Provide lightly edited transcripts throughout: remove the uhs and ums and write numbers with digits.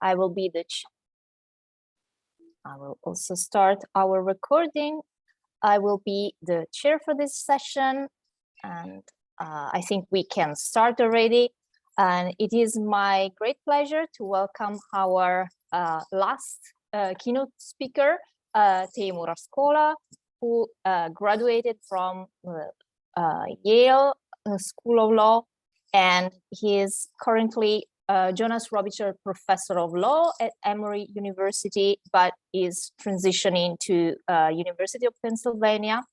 I will be I will also start our recording. I will be the chair for this session, and I think we can start already. And it is my great pleasure to welcome our last keynote speaker, Teemu Ruskola, who graduated from Yale School of Law, and he is currently Jonas Robicher Professor of Law at Emory University, but is transitioning to University of Pennsylvania.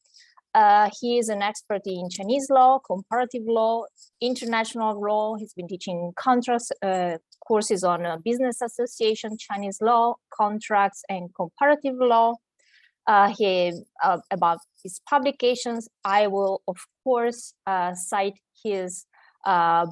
He is an expert in Chinese law, comparative law, international law. He's been teaching courses on business association, Chinese law, contracts, and comparative law. About his publications, I will, of course, cite his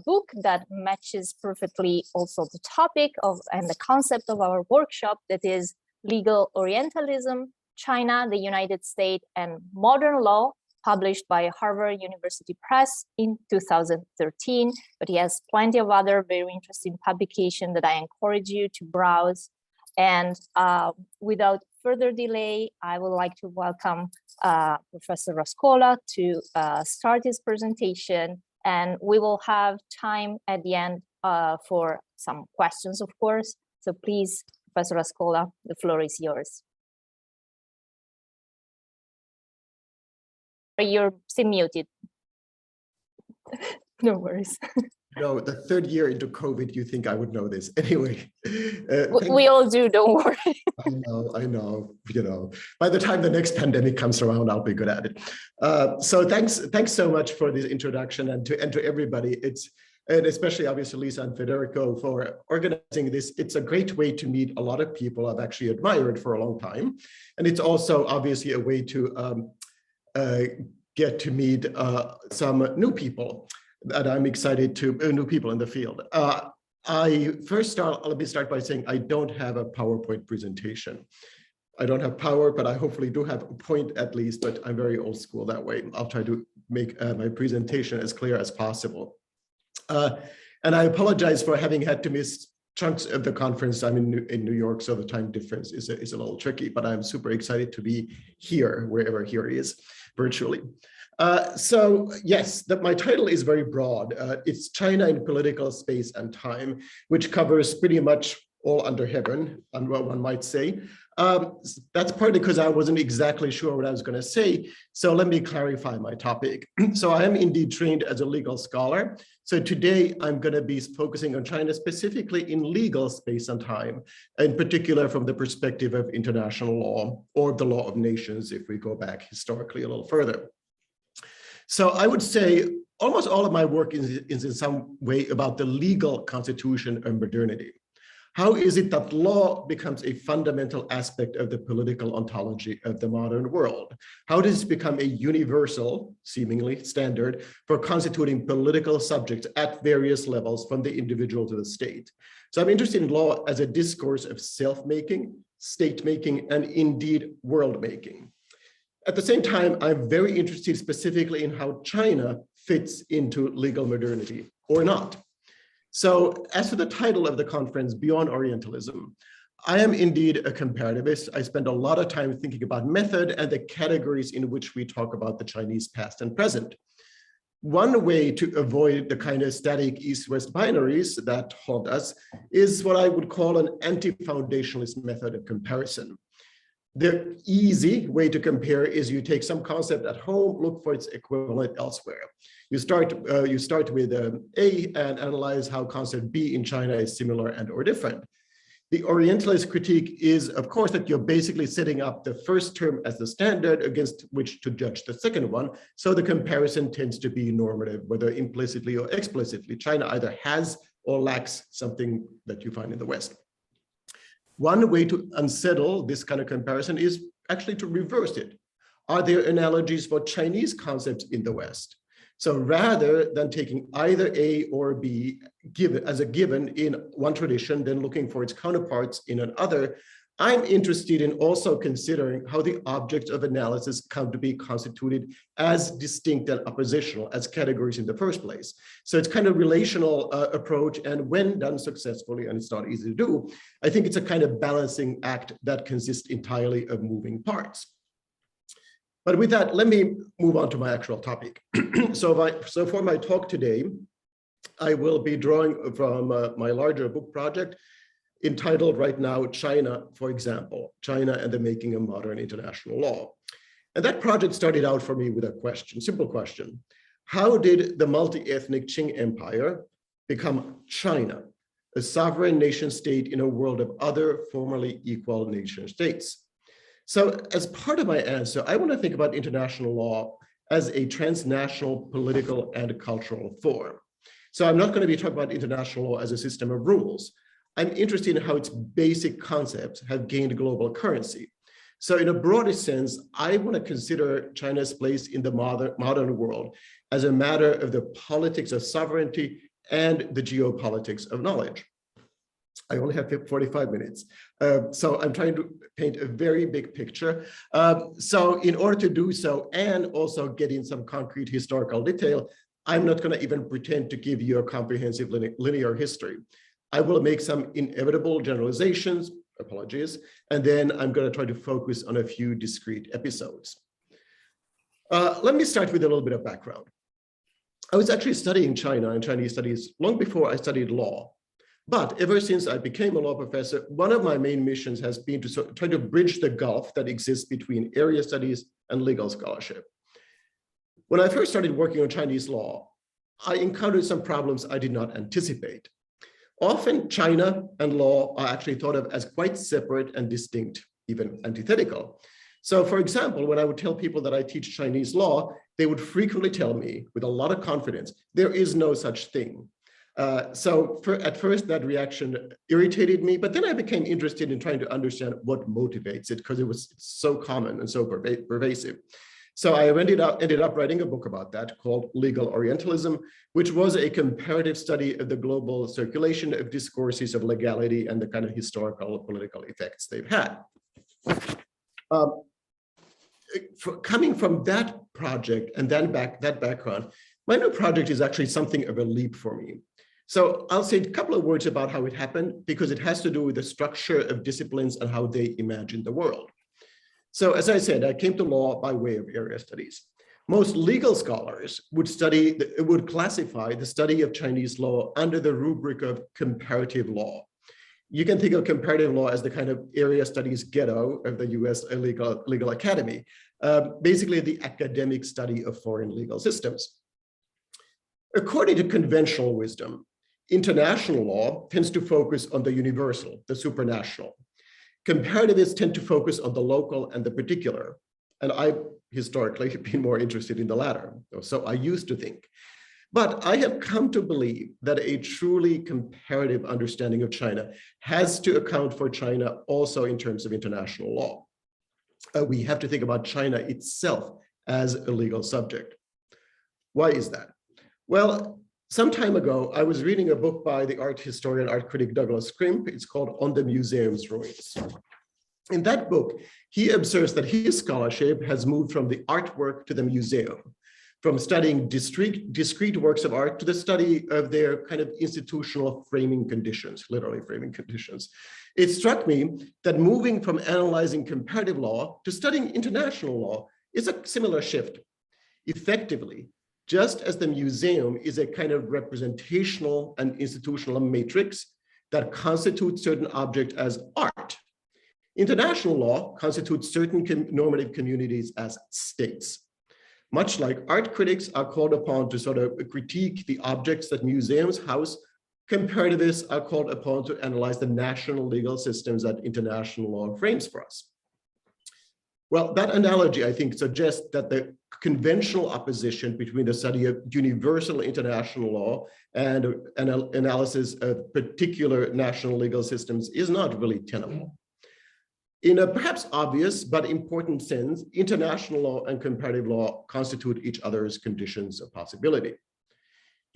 book that matches perfectly also the topic of and the concept of our workshop, that is Legal Orientalism, China, the United States, and Modern Law, published by Harvard University Press in 2013. But he has plenty of other very interesting publications that I encourage you to browse. And without further delay, I would like to welcome Professor Ruskola to start his presentation. And we will have time at the end for some questions, of course. So please, Professor Ruskola, the floor is yours. You're still muted. No worries. No, the third year into COVID, you think I would know this. Anyway. We all do, don't worry. I know, you know, by the time the next pandemic comes around, I'll be good at it. So thanks so much for this introduction, and to everybody. And especially obviously Lisa and Federico for organizing this. It's a great way to meet a lot of people I've actually admired for a long time. And it's also obviously a way to get to meet some new people that I'm excited to, new people in the field. Let me start by saying I don't have a PowerPoint presentation. I don't have power, but I hopefully do have a point at least, but I'm very old school that way. I'll try to make my presentation as clear as possible. And I apologize for having had to miss chunks of the conference. I'm in New York, so the time difference is a little tricky, but I'm super excited to be here, wherever here is, virtually. So yes, my title is very broad. It's China in Political Space and Time, which covers pretty much all under heaven, one might say. That's partly because I wasn't exactly sure what I was going to say. So let me clarify my topic. So I am indeed trained as a legal scholar. So today I'm going to be focusing on China specifically in legal space and time, in particular from the perspective of international law or the law of nations, if we go back historically a little further. So I would say almost all of my work is in some way about the legal constitution of modernity. How is it that law becomes a fundamental aspect of the political ontology of the modern world? How does it become a universal, seemingly standard, for constituting political subjects at various levels from the individual to the state? So I'm interested in law as a discourse of self-making, state-making, and indeed world-making. At the same time, I'm very interested specifically in how China fits into legal modernity or not. So as for the title of the conference, Beyond Orientalism, I am indeed a comparativist. I spend a lot of time thinking about method and the categories in which we talk about the Chinese past and present. One way to avoid the kind of static East-West binaries that haunt us is what I would call an anti-foundationalist method of comparison. The easy way to compare is you take some concept at home, look for its equivalent elsewhere. You start with A and analyze how concept B in China is similar and or different. The Orientalist critique is, of course, that you're basically setting up the first term as the standard against which to judge the second one. So the comparison tends to be normative, whether implicitly or explicitly. China either has or lacks something that you find in the West. One way to unsettle this kind of comparison is actually to reverse it. Are there analogies for Chinese concepts in the West? So rather than taking either A or B as a given in one tradition, then looking for its counterparts in another, I'm interested in also considering how the objects of analysis come to be constituted as distinct and oppositional as categories in the first place. So it's kind of relational approach, and when done successfully, and it's not easy to do, I think it's a kind of balancing act that consists entirely of moving parts. But with that, let me move on to my actual topic. So for my talk today, I will be drawing from my larger book project entitled right now, China, for example, China and the Making of Modern International Law. And that project started out for me with a question, simple question. How did the multi-ethnic Qing Empire become China, a sovereign nation state in a world of other formerly equal nation states? So as part of my answer, I want to think about international law as a transnational political and cultural form. So I'm not going to be talking about international law as a system of rules. I'm interested in how its basic concepts have gained global currency. So in a broader sense, I want to consider China's place in the modern world as a matter of the politics of sovereignty and the geopolitics of knowledge. I only have 45 minutes. So I'm trying to paint a very big picture. So in order to do so, and also get in some concrete historical detail, I'm not going to even pretend to give you a comprehensive linear history. I will make some inevitable generalizations, apologies, and then I'm going to try to focus on a few discrete episodes. Let me start with a little bit of background. I was actually studying China and Chinese studies long before I studied law. But ever since I became a law professor, one of my main missions has been to try to bridge the gulf that exists between area studies and legal scholarship. When I first started working on Chinese law, I encountered some problems I did not anticipate. Often China and law are actually thought of as quite separate and distinct, even antithetical. So for example, when I would tell people that I teach Chinese law, they would frequently tell me with a lot of confidence, there is no such thing. At first that reaction irritated me, but then I became interested in trying to understand what motivates it because it was so common and so pervasive. So I ended up writing a book about that called Legal Orientalism, which was a comparative study of the global circulation of discourses of legality and the kind of historical political effects they've had. Coming from that project and then that background, my new project is actually something of a leap for me. So I'll say a couple of words about how it happened because it has to do with the structure of disciplines and how they imagine the world. So as I said, I came to law by way of area studies. Most legal scholars would classify the study of Chinese law under the rubric of comparative law. You can think of comparative law as the kind of area studies ghetto of the US legal academy, basically the academic study of foreign legal systems. According to conventional wisdom, international law tends to focus on the universal, the supranational. Comparativists tend to focus on the local and the particular, and I've historically been more interested in the latter, so I used to think. But I have come to believe that a truly comparative understanding of China has to account for China also in terms of international law. We have to think about China itself as a legal subject. Why is that? Well, some time ago, I was reading a book by the art historian, art critic Douglas Crimp. It's called On the Museum's Ruins. In that book, he observes that his scholarship has moved from the artwork to the museum, from studying discrete works of art to the study of their kind of institutional framing conditions, literally framing conditions. It struck me that moving from analyzing comparative law to studying international law is a similar shift. Effectively, just as the museum is a kind of representational and institutional matrix that constitutes certain objects as art, international law constitutes certain normative communities as states. Much like art critics are called upon to sort of critique the objects that museums house, comparativists are called upon to analyze the national legal systems that international law frames for us. Well, that analogy, I think, suggests that the conventional opposition between the study of universal international law and an analysis of particular national legal systems is not really tenable. In a perhaps obvious but important sense, international law and comparative law constitute each other's conditions of possibility.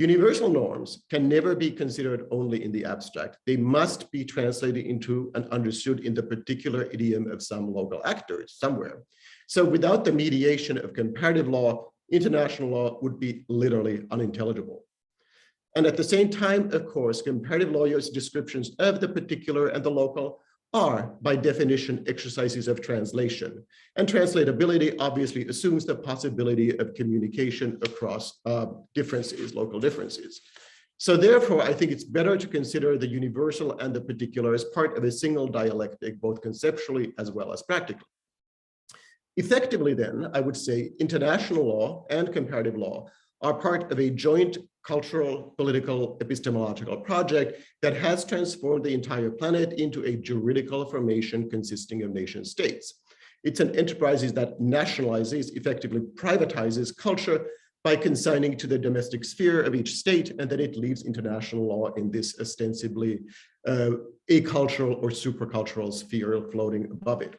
Universal norms can never be considered only in the abstract. They must be translated into and understood in the particular idiom of some local actors somewhere. So without the mediation of comparative law, international law would be literally unintelligible. And at the same time, of course, comparative lawyers' descriptions of the particular and the local are, by definition, exercises of translation. And translatability obviously assumes the possibility of communication across differences, local differences. So therefore, I think it's better to consider the universal and the particular as part of a single dialectic, both conceptually as well as practically. Effectively then, I would say international law and comparative law are part of a joint cultural, political, epistemological project that has transformed the entire planet into a juridical formation consisting of nation states. It's an enterprise that nationalizes, effectively privatizes culture by consigning to the domestic sphere of each state, and then it leaves international law in this ostensibly acultural or supracultural sphere floating above it.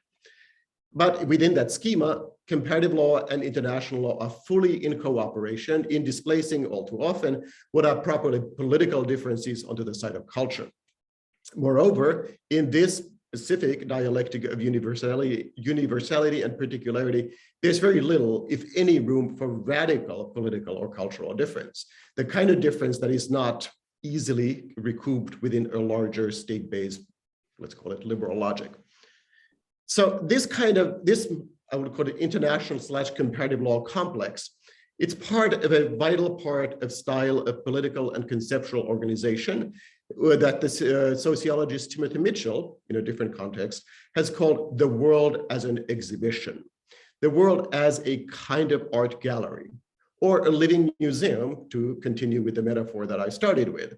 But within that schema, comparative law and international law are fully in cooperation in displacing all too often what are properly political differences onto the side of culture. Moreover, in this specific dialectic of universality and particularity, there's very little, if any, room for radical political or cultural difference, the kind of difference that is not easily recouped within a larger state-based, let's call it liberal logic. So this, I would call it international/comparative law complex. It's part of a vital part of style of political and conceptual organization that the sociologist Timothy Mitchell, in a different context, has called the world as an exhibition, the world as a kind of art gallery, or a living museum, to continue with the metaphor that I started with.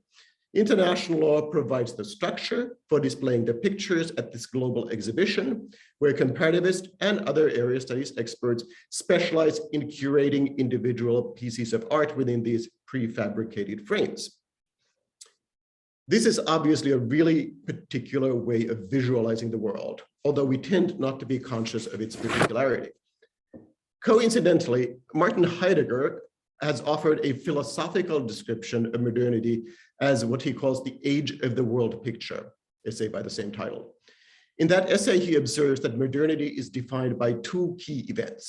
International law provides the structure for displaying the pictures at this global exhibition, where comparativists and other area studies experts specialize in curating individual pieces of art within these prefabricated frames. This is obviously a really particular way of visualizing the world, although we tend not to be conscious of its particularity. Coincidentally, Martin Heidegger has offered a philosophical description of modernity as what he calls the age of the world picture, essay by the same title. In that essay, he observes that modernity is defined by two key events: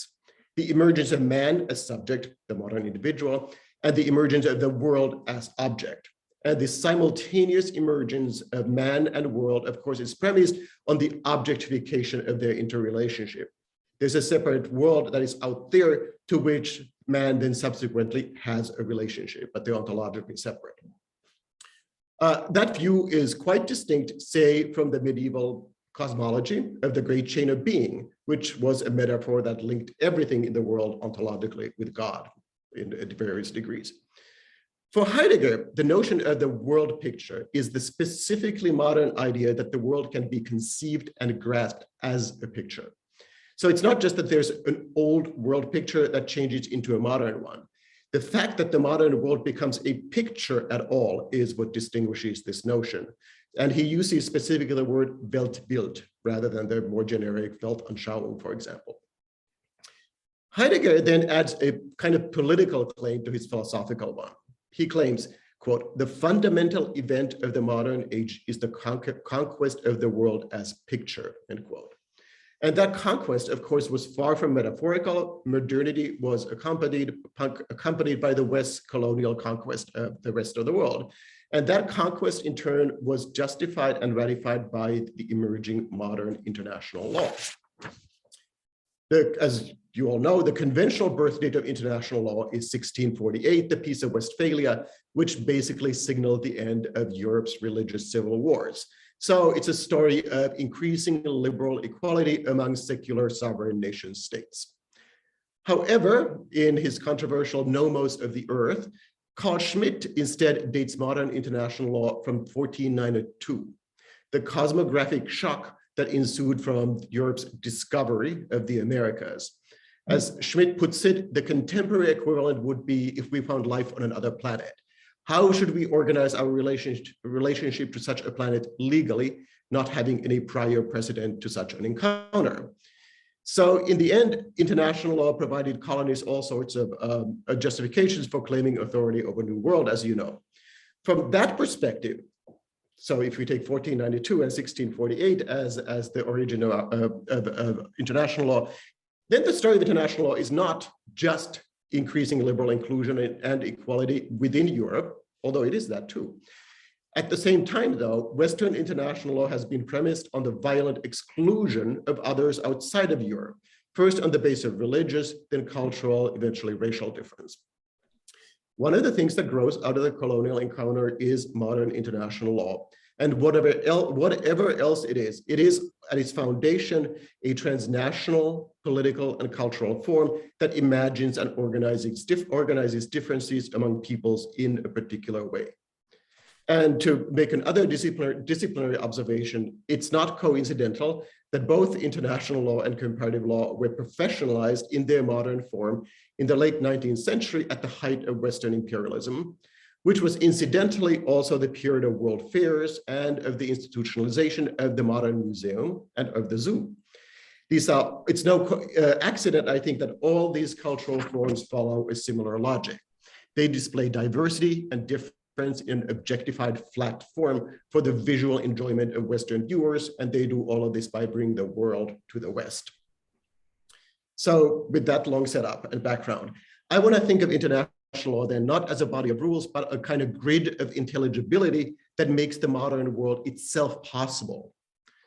the emergence of man as subject, the modern individual, and the emergence of the world as object. And the simultaneous emergence of man and world, of course, is premised on the objectification of their interrelationship. There's a separate world that is out there to which man then subsequently has a relationship, but they're ontologically separate. That view is quite distinct, say, from the medieval cosmology of the great chain of being, which was a metaphor that linked everything in the world ontologically with God at various degrees. For Heidegger, the notion of the world picture is the specifically modern idea that the world can be conceived and grasped as a picture. So it's not just that there's an old world picture that changes into a modern one. The fact that the modern world becomes a picture at all is what distinguishes this notion. And he uses specifically the word Weltbild rather than the more generic Weltanschauung, for example. Heidegger then adds a kind of political claim to his philosophical one. He claims, quote, "The fundamental event of the modern age is the conquest of the world as picture," end quote. And that conquest, of course, was far from metaphorical. Modernity was accompanied by the West's colonial conquest of the rest of the world. And that conquest, in turn, was justified and ratified by the emerging modern international law. As you all know, the conventional birth date of international law is 1648, the Peace of Westphalia, which basically signaled the end of Europe's religious civil wars. So it's a story of increasing liberal equality among secular sovereign nation states. However, in his controversial Nomos of the Earth, Carl Schmitt instead dates modern international law from 1492. The cosmographic shock that ensued from Europe's discovery of the Americas. As Schmitt puts it, the contemporary equivalent would be if we found life on another planet. How should we organize our relationship to such a planet legally, not having any prior precedent to such an encounter? So in the end, international law provided colonies all sorts of justifications for claiming authority over New World, as you know. From that perspective, so if we take 1492 and 1648 as the origin of international law, then the story of international law is not just increasing liberal inclusion and equality within Europe, although it is that too. At the same time, though, Western international law has been premised on the violent exclusion of others outside of Europe, first on the basis of religious, then cultural, eventually racial difference. One of the things that grows out of the colonial encounter is modern international law. And whatever else it is at its foundation a transnational political and cultural form that imagines and organizes differences among peoples in a particular way. And to make another disciplinary observation, it's not coincidental that both international law and comparative law were professionalized in their modern form in the late 19th century at the height of Western imperialism, which was incidentally also the period of world fairs and of the institutionalization of the modern museum and of the zoo. It's no accident, I think, that all these cultural forms follow a similar logic. They display diversity and difference in objectified flat form for the visual enjoyment of Western viewers, and they do all of this by bringing the world to the West. So with that long setup and background, I want to think of international law then not as a body of rules, but a kind of grid of intelligibility that makes the modern world itself possible.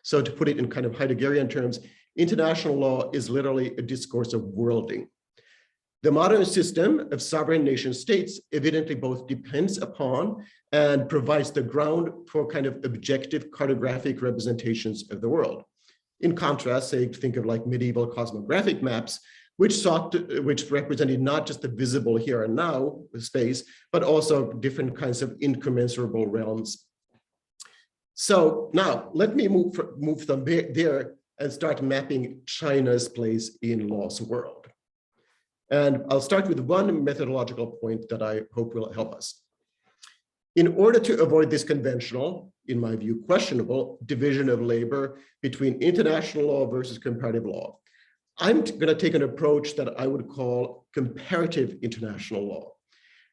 So to put it in kind of Heideggerian terms, international law is literally a discourse of worlding. The modern system of sovereign nation states evidently both depends upon and provides the ground for kind of objective cartographic representations of the world. In contrast, say, think of like medieval cosmographic maps, which represented not just the visible here and now space, but also different kinds of incommensurable realms. So now let me move from there and start mapping China's place in law's world. And I'll start with one methodological point that I hope will help us. In order to avoid this conventional, in my view, questionable division of labor between international law versus comparative law, I'm going to take an approach that I would call comparative international law.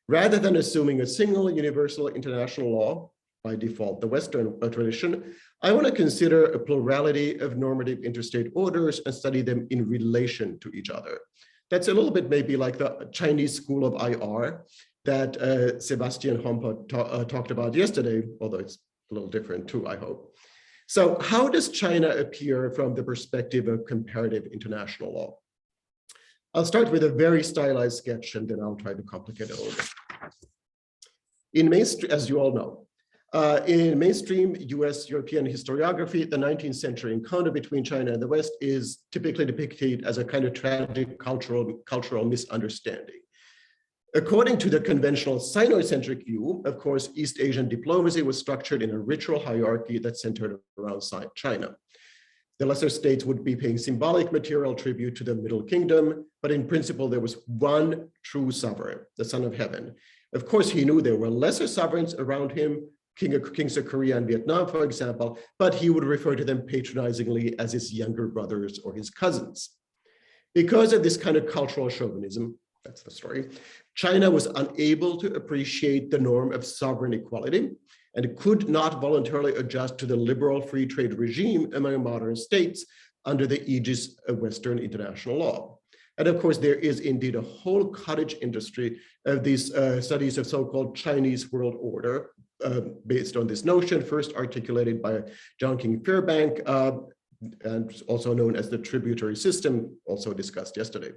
Rather than assuming a single universal international law, by default, the Western tradition, I want to consider a plurality of normative interstate orders and study them in relation to each other. That's a little bit maybe like the Chinese school of IR that Sebastian Hompa talked about yesterday, although it's a little different too, I hope. So how does China appear from the perspective of comparative international law? I'll start with a very stylized sketch and then I'll try to complicate it a little bit. In mainstream, as you all know, in mainstream US European historiography, the 19th century encounter between China and the West is typically depicted as a kind of tragic cultural misunderstanding. According to the conventional Sino-centric view, of course, East Asian diplomacy was structured in a ritual hierarchy that centered around China. The lesser states would be paying symbolic material tribute to the Middle Kingdom, but in principle, there was one true sovereign, the Son of Heaven. Of course, he knew there were lesser sovereigns around him, kings of Korea and Vietnam, for example, but he would refer to them patronizingly as his younger brothers or his cousins. Because of this kind of cultural chauvinism, that's the story, China was unable to appreciate the norm of sovereign equality and could not voluntarily adjust to the liberal free trade regime among modern states under the aegis of Western international law. And of course, there is indeed a whole cottage industry of these studies of so-called Chinese world order based on this notion, first articulated by John King Fairbank, and also known as the tributary system, also discussed yesterday.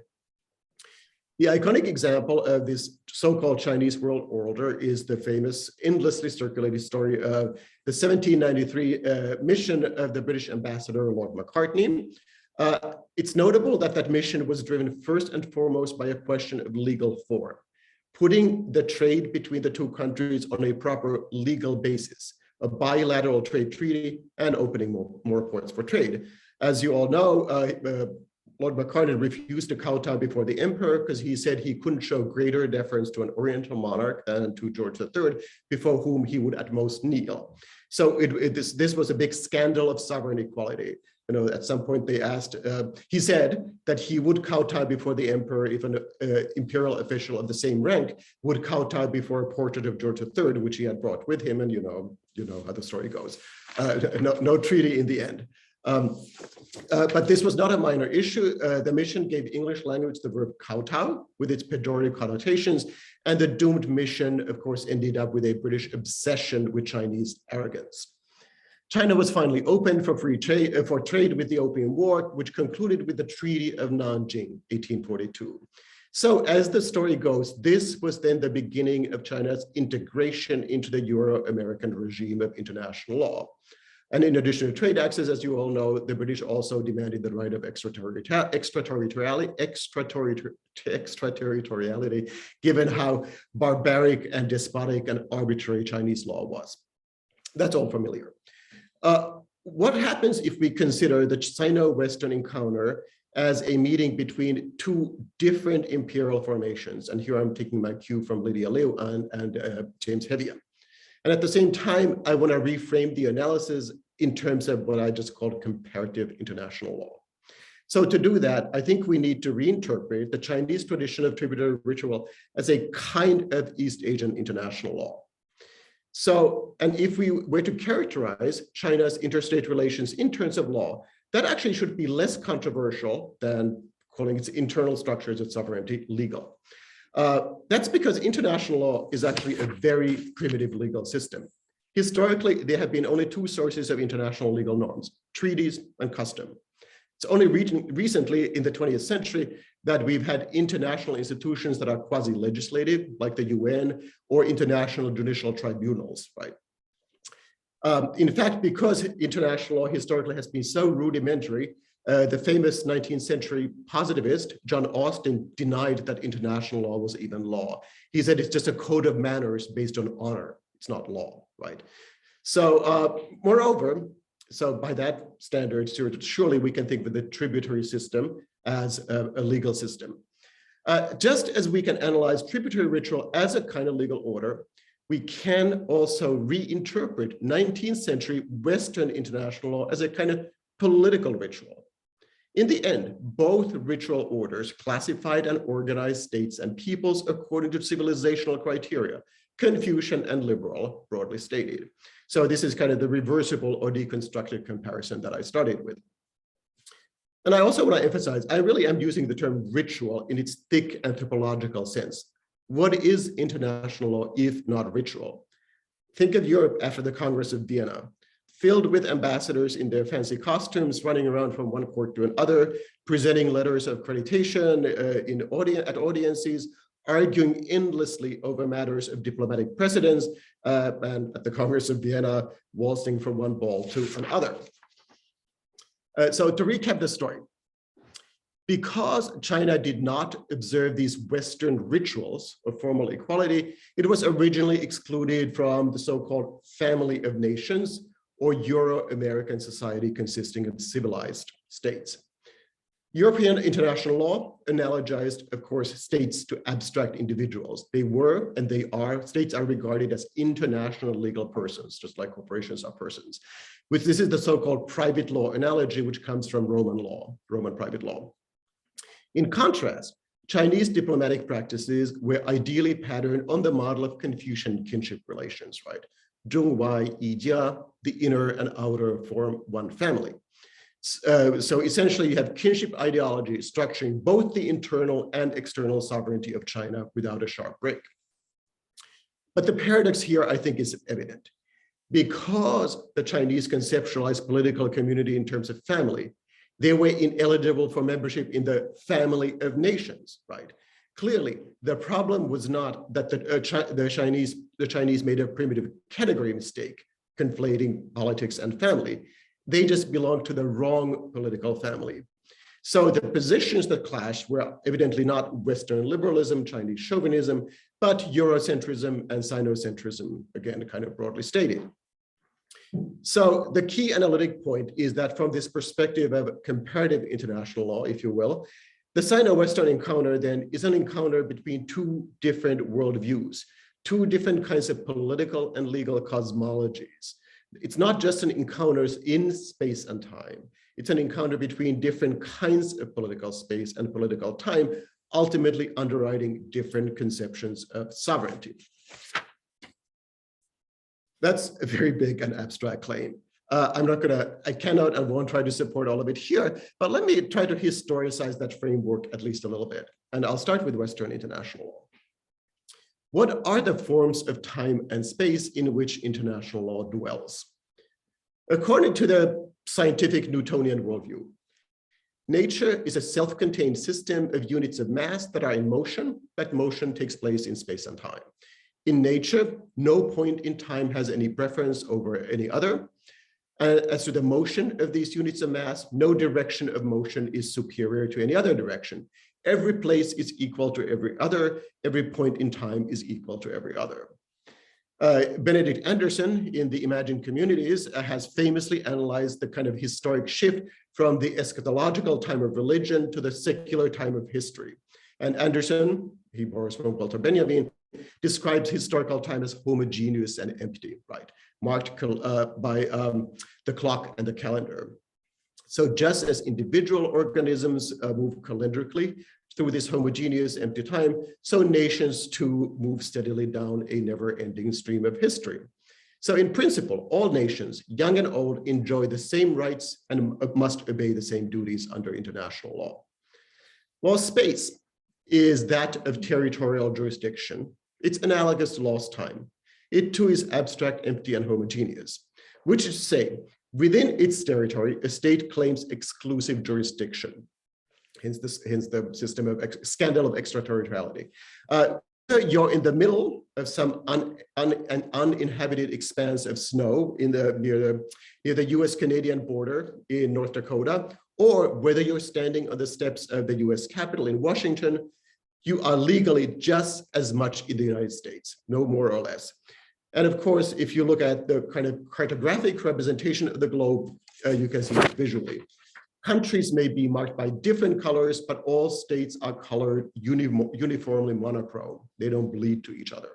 The iconic example of this so-called Chinese world order is the famous, endlessly circulated story of the 1793 mission of the British ambassador, Lord Macartney. It's notable that that mission was driven first and foremost by a question of legal form, putting the trade between the two countries on a proper legal basis, a bilateral trade treaty and opening more ports for trade. As you all know, Lord Macarthur refused to kowtow before the emperor because he said he couldn't show greater deference to an Oriental monarch than to George III, before whom he would at most kneel. So this was a big scandal of sovereign equality. At some point they asked, he said that he would kowtow before the emperor if an imperial official of the same rank would kowtow before a portrait of George III, which he had brought with him. And you know how the story goes. No treaty in the end. But this was not a minor issue. The mission gave English language the verb kowtow with its pejorative connotations, and the doomed mission, of course, ended up with a British obsession with Chinese arrogance. China was finally opened for free trade with the Opium War, which concluded with the Treaty of Nanjing, 1842. So as the story goes, this was then the beginning of China's integration into the Euro-American regime of international law. And in addition to trade access, as you all know, the British also demanded the right of extraterritoriality, given how barbaric and despotic and arbitrary Chinese law was. That's all familiar. What happens if we consider the Sino-Western encounter as a meeting between two different imperial formations? And here I'm taking my cue from Lydia Liu and James Hevia. And at the same time, I want to reframe the analysis in terms of what I just called comparative international law. So to do that, I think we need to reinterpret the Chinese tradition of tributary ritual as a kind of East Asian international law. So, and if we were to characterize China's interstate relations in terms of law, that actually should be less controversial than calling its internal structures of sovereignty legal. That's because international law is actually a very primitive legal system. Historically, there have been only two sources of international legal norms, treaties and custom. It's only recently in the 20th century that we've had international institutions that are quasi-legislative, like the UN, or international judicial tribunals, right? In fact, because international law historically has been so rudimentary, the famous 19th century positivist, John Austin, denied that international law was even law. He said it's just a code of manners based on honor. It's not law, right? So moreover, so by that standard, surely we can think of the tributary system as a legal system. Just as we can analyze tributary ritual as a kind of legal order, we can also reinterpret 19th century Western international law as a kind of political ritual. In the end, both ritual orders classified and organized states and peoples according to civilizational criteria, Confucian and liberal, broadly stated. So this is kind of the reversible or deconstructed comparison that I started with. And I also want to emphasize, I really am using the term ritual in its thick anthropological sense. What is international law if not ritual? Think of Europe after the Congress of Vienna, filled with ambassadors in their fancy costumes, running around from one court to another, presenting letters of accreditation at audiences, arguing endlessly over matters of diplomatic precedence, and at the Congress of Vienna, waltzing from one ball to another. So to recap the story, because China did not observe these Western rituals of formal equality, it was originally excluded from the so-called family of nations, or Euro-American society consisting of civilized states. European international law analogized, of course, states to abstract individuals. They were, and they are, states are regarded as international legal persons, just like corporations are persons. This is the so-called private law analogy, which comes from Roman law, Roman private law. In contrast, Chinese diplomatic practices were ideally patterned on the model of Confucian kinship relations, right? Zhong Wai Yi Jia, the inner and outer form one family. So essentially you have kinship ideology structuring both the internal and external sovereignty of China without a sharp break. But the paradox here, I think, is evident. Because the Chinese conceptualized political community in terms of family, they were ineligible for membership in the family of nations, right? Clearly, the problem was not that the Chinese made a primitive category mistake, conflating politics and family. They just belonged to the wrong political family. So the positions that clashed were evidently not Western liberalism, Chinese chauvinism, but Eurocentrism and Sinocentrism, again, kind of broadly stated. So the key analytic point is that from this perspective of comparative international law, if you will, the Sino-Western encounter then is an encounter between two different worldviews, two different kinds of political and legal cosmologies. It's not just an encounters in space and time. It's an encounter between different kinds of political space and political time, ultimately underwriting different conceptions of sovereignty. That's a very big and abstract claim. I cannot and won't try to support all of it here, but let me try to historicize that framework at least a little bit. And I'll start with Western international law. What are the forms of time and space in which international law dwells? According to the scientific Newtonian worldview, nature is a self-contained system of units of mass that are in motion, but motion takes place in space and time. In nature, no point in time has any preference over any other. As to the motion of these units of mass, no direction of motion is superior to any other direction. Every place is equal to every other. Every point in time is equal to every other. Benedict Anderson in the Imagined Communities has famously analyzed the kind of historic shift from the eschatological time of religion to the secular time of history. And Anderson, he borrows from Walter Benjamin, describes historical time as homogeneous and empty, right? Marked by the clock and the calendar. So just as individual organisms move calendarically through this homogeneous empty time, so nations too move steadily down a never-ending stream of history. So in principle, all nations, young and old, enjoy the same rights and must obey the same duties under international law. While space is that of territorial jurisdiction, it's analogous to lost time. It too is abstract, empty, and homogeneous, which is to say, within its territory, a state claims exclusive jurisdiction. Hence the system of scandal of extraterritoriality. You're in the middle of some uninhabited expanse of snow near the US-Canadian border in North Dakota, or whether you're standing on the steps of the US Capitol in Washington, you are legally just as much in the United States, no more or less. And of course, if you look at the kind of cartographic representation of the globe, you can see it visually. Countries may be marked by different colors, but all states are colored uniformly monochrome. They don't bleed to each other.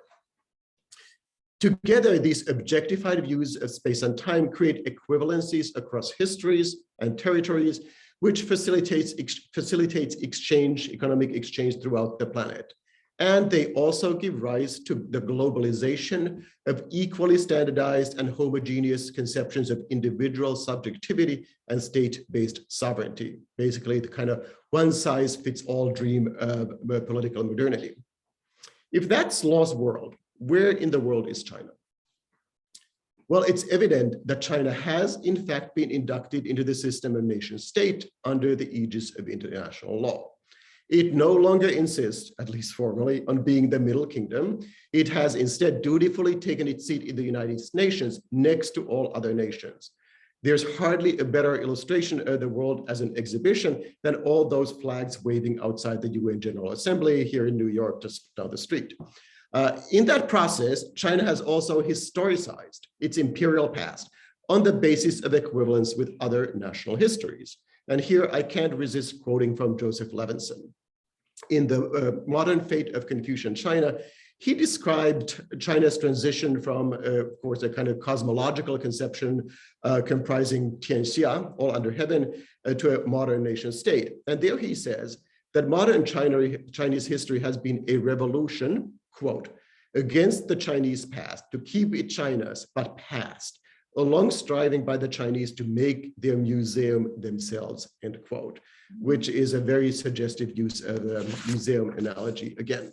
Together, these objectified views of space and time create equivalencies across histories and territories, which facilitates exchange, economic exchange throughout the planet. And they also give rise to the globalization of equally standardized and homogeneous conceptions of individual subjectivity and state-based sovereignty, basically the kind of one-size-fits-all dream of political modernity. If that's law's world, where in the world is China? Well, it's evident that China has, in fact, been inducted into the system of nation-state under the aegis of international law. It no longer insists, at least formally, on being the Middle Kingdom. It has instead dutifully taken its seat in the United Nations next to all other nations. There's hardly a better illustration of the world as an exhibition than all those flags waving outside the UN General Assembly here in New York, just down the street. In that process, China has also historicized its imperial past on the basis of equivalence with other national histories. And here I can't resist quoting from Joseph Levinson. In the Modern Fate of Confucian China, he described China's transition from, of course, a kind of cosmological conception comprising Tianxia, all under heaven, to a modern nation state. And there he says that modern Chinese history has been a revolution, quote, against the Chinese past, to keep it China's, but past, a long striving by the Chinese to make their museum themselves, end quote, which is a very suggestive use of the museum analogy again.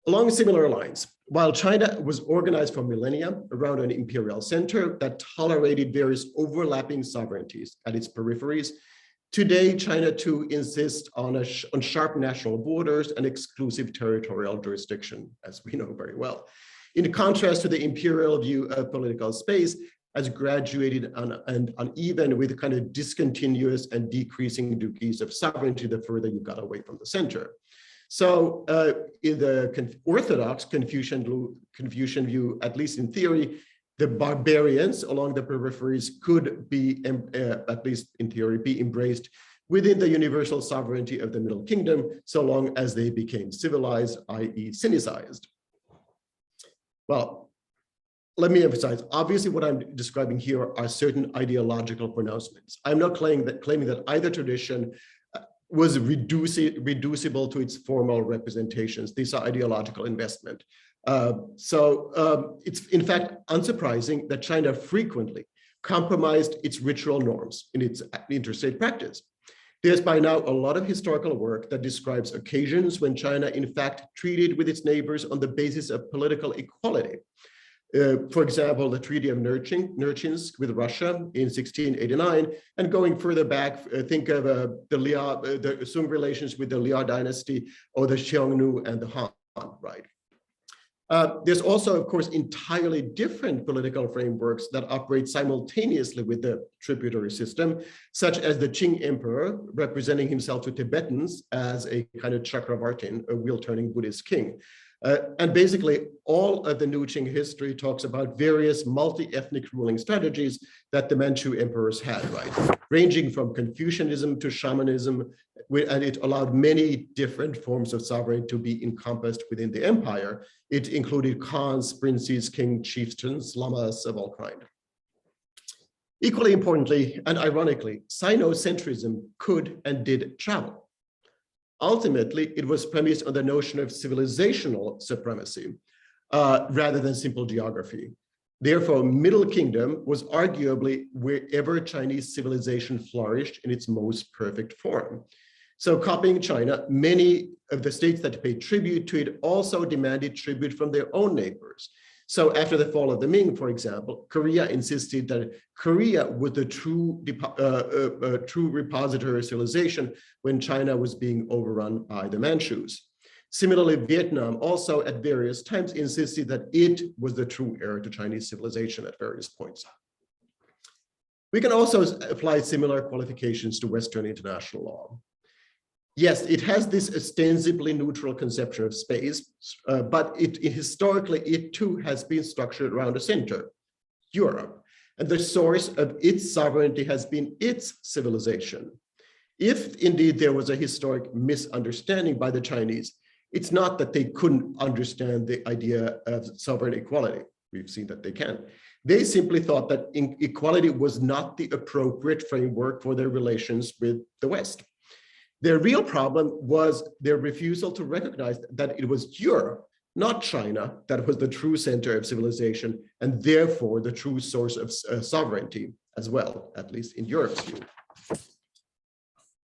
Along similar lines, while China was organized for millennia around an imperial center that tolerated various overlapping sovereignties at its peripheries, today China too insists on sharp national borders and exclusive territorial jurisdiction, as we know very well. In contrast to the imperial view of political space as graduated and uneven with kind of discontinuous and decreasing degrees of sovereignty the further you got away from the center. So in the orthodox Confucian view, at least in theory, the barbarians along the peripheries could be, at least in theory, be embraced within the universal sovereignty of the Middle Kingdom, so long as they became civilized, i.e. Sinicized. Well, let me emphasize, obviously what I'm describing here are certain ideological pronouncements. I'm not claiming that either tradition was reducible to its formal representations. These are ideological investment. It's in fact unsurprising that China frequently compromised its ritual norms in its interstate practice. There's by now a lot of historical work that describes occasions when China in fact treated with its neighbors on the basis of political equality. For example, the Treaty of Nerchinsk with Russia in 1689, and going further back, think of the Sung relations with the Liao dynasty or the Xiongnu and the Han, right? There's also, of course, entirely different political frameworks that operate simultaneously with the tributary system, such as the Qing emperor representing himself to Tibetans as a kind of Chakravartin, a wheel-turning Buddhist king. And basically, all of the New Qing history talks about various multi-ethnic ruling strategies that the Manchu emperors had, right? Ranging from Confucianism to shamanism, and it allowed many different forms of sovereignty to be encompassed within the empire. It included khans, princes, kings, chieftains, lamas of all kinds. Equally importantly, and ironically, Sinocentrism could and did travel. Ultimately, it was premised on the notion of civilizational supremacy rather than simple geography. Therefore, Middle Kingdom was arguably wherever Chinese civilization flourished in its most perfect form. So copying China, many of the states that paid tribute to it also demanded tribute from their own neighbors. So after the fall of the Ming, for example, Korea insisted that Korea was the true repository of civilization when China was being overrun by the Manchus. Similarly, Vietnam also at various times insisted that it was the true heir to Chinese civilization at various points. We can also apply similar qualifications to Western international law. Yes, it has this ostensibly neutral conception of space, but historically, it too has been structured around a center, Europe, and the source of its sovereignty has been its civilization. If indeed there was a historic misunderstanding by the Chinese, it's not that they couldn't understand the idea of sovereign equality. We've seen that they can. They simply thought that equality was not the appropriate framework for their relations with the West. Their real problem was their refusal to recognize that it was Europe, not China, that was the true center of civilization and therefore the true source of sovereignty as well, at least in Europe's view.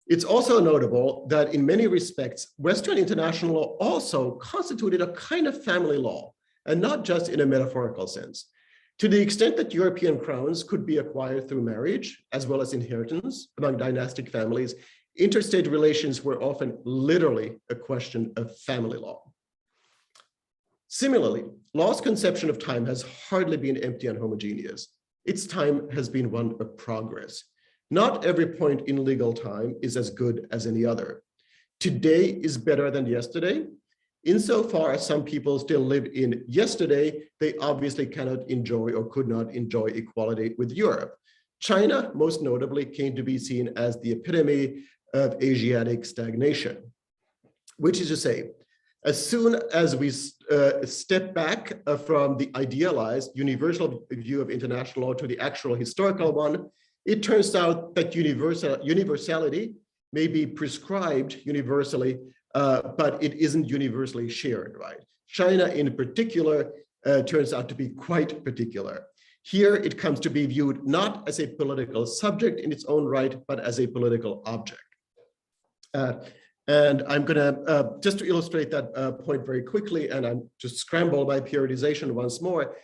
It's also notable that in many respects, Western international law also constituted a kind of family law, and not just in a metaphorical sense. To the extent that European crowns could be acquired through marriage, as well as inheritance among dynastic families, interstate relations were often literally a question of family law. Similarly, law's conception of time has hardly been empty and homogeneous. Its time has been one of progress. Not every point in legal time is as good as any other. Today is better than yesterday. Insofar as some people still live in yesterday, they obviously cannot enjoy or could not enjoy equality with Europe. China, most notably, came to be seen as the epitome of Asiatic stagnation, which is to say, as soon as we step back from the idealized universal view of international law to the actual historical one, it turns out that universality may be prescribed universally, but it isn't universally shared, right? China in particular turns out to be quite particular. Here it comes to be viewed not as a political subject in its own right, but as a political object. And I'm going to, just to illustrate that point very quickly, and I'm just scramble by periodization once more,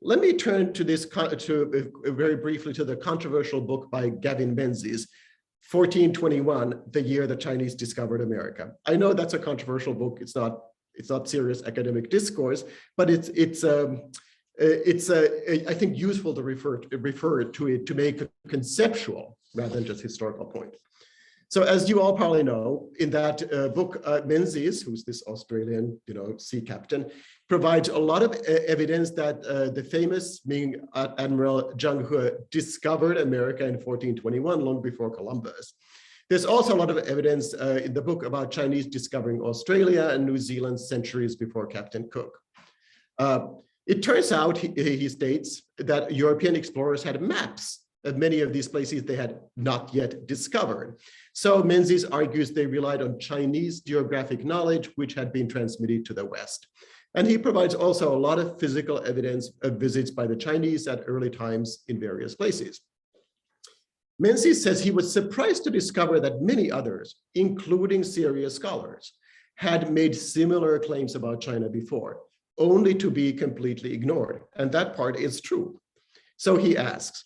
let me turn to this, very briefly to the controversial book by Gavin Menzies, 1421, the year the Chinese discovered America. I know that's a controversial book. It's not serious academic discourse, but it's I think useful to refer to it to make a conceptual rather than just historical point. So as you all probably know, in that book, Menzies, who's this Australian, sea captain, provides a lot of evidence that the famous Ming Admiral Zheng He discovered America in 1421, long before Columbus. There's also a lot of evidence in the book about Chinese discovering Australia and New Zealand centuries before Captain Cook. It turns out, he states, that European explorers had maps of many of these places they had not yet discovered. So Menzies argues they relied on Chinese geographic knowledge, which had been transmitted to the West. And he provides also a lot of physical evidence of visits by the Chinese at early times in various places. Menzies says he was surprised to discover that many others, including serious scholars, had made similar claims about China before, only to be completely ignored. And that part is true. So he asks,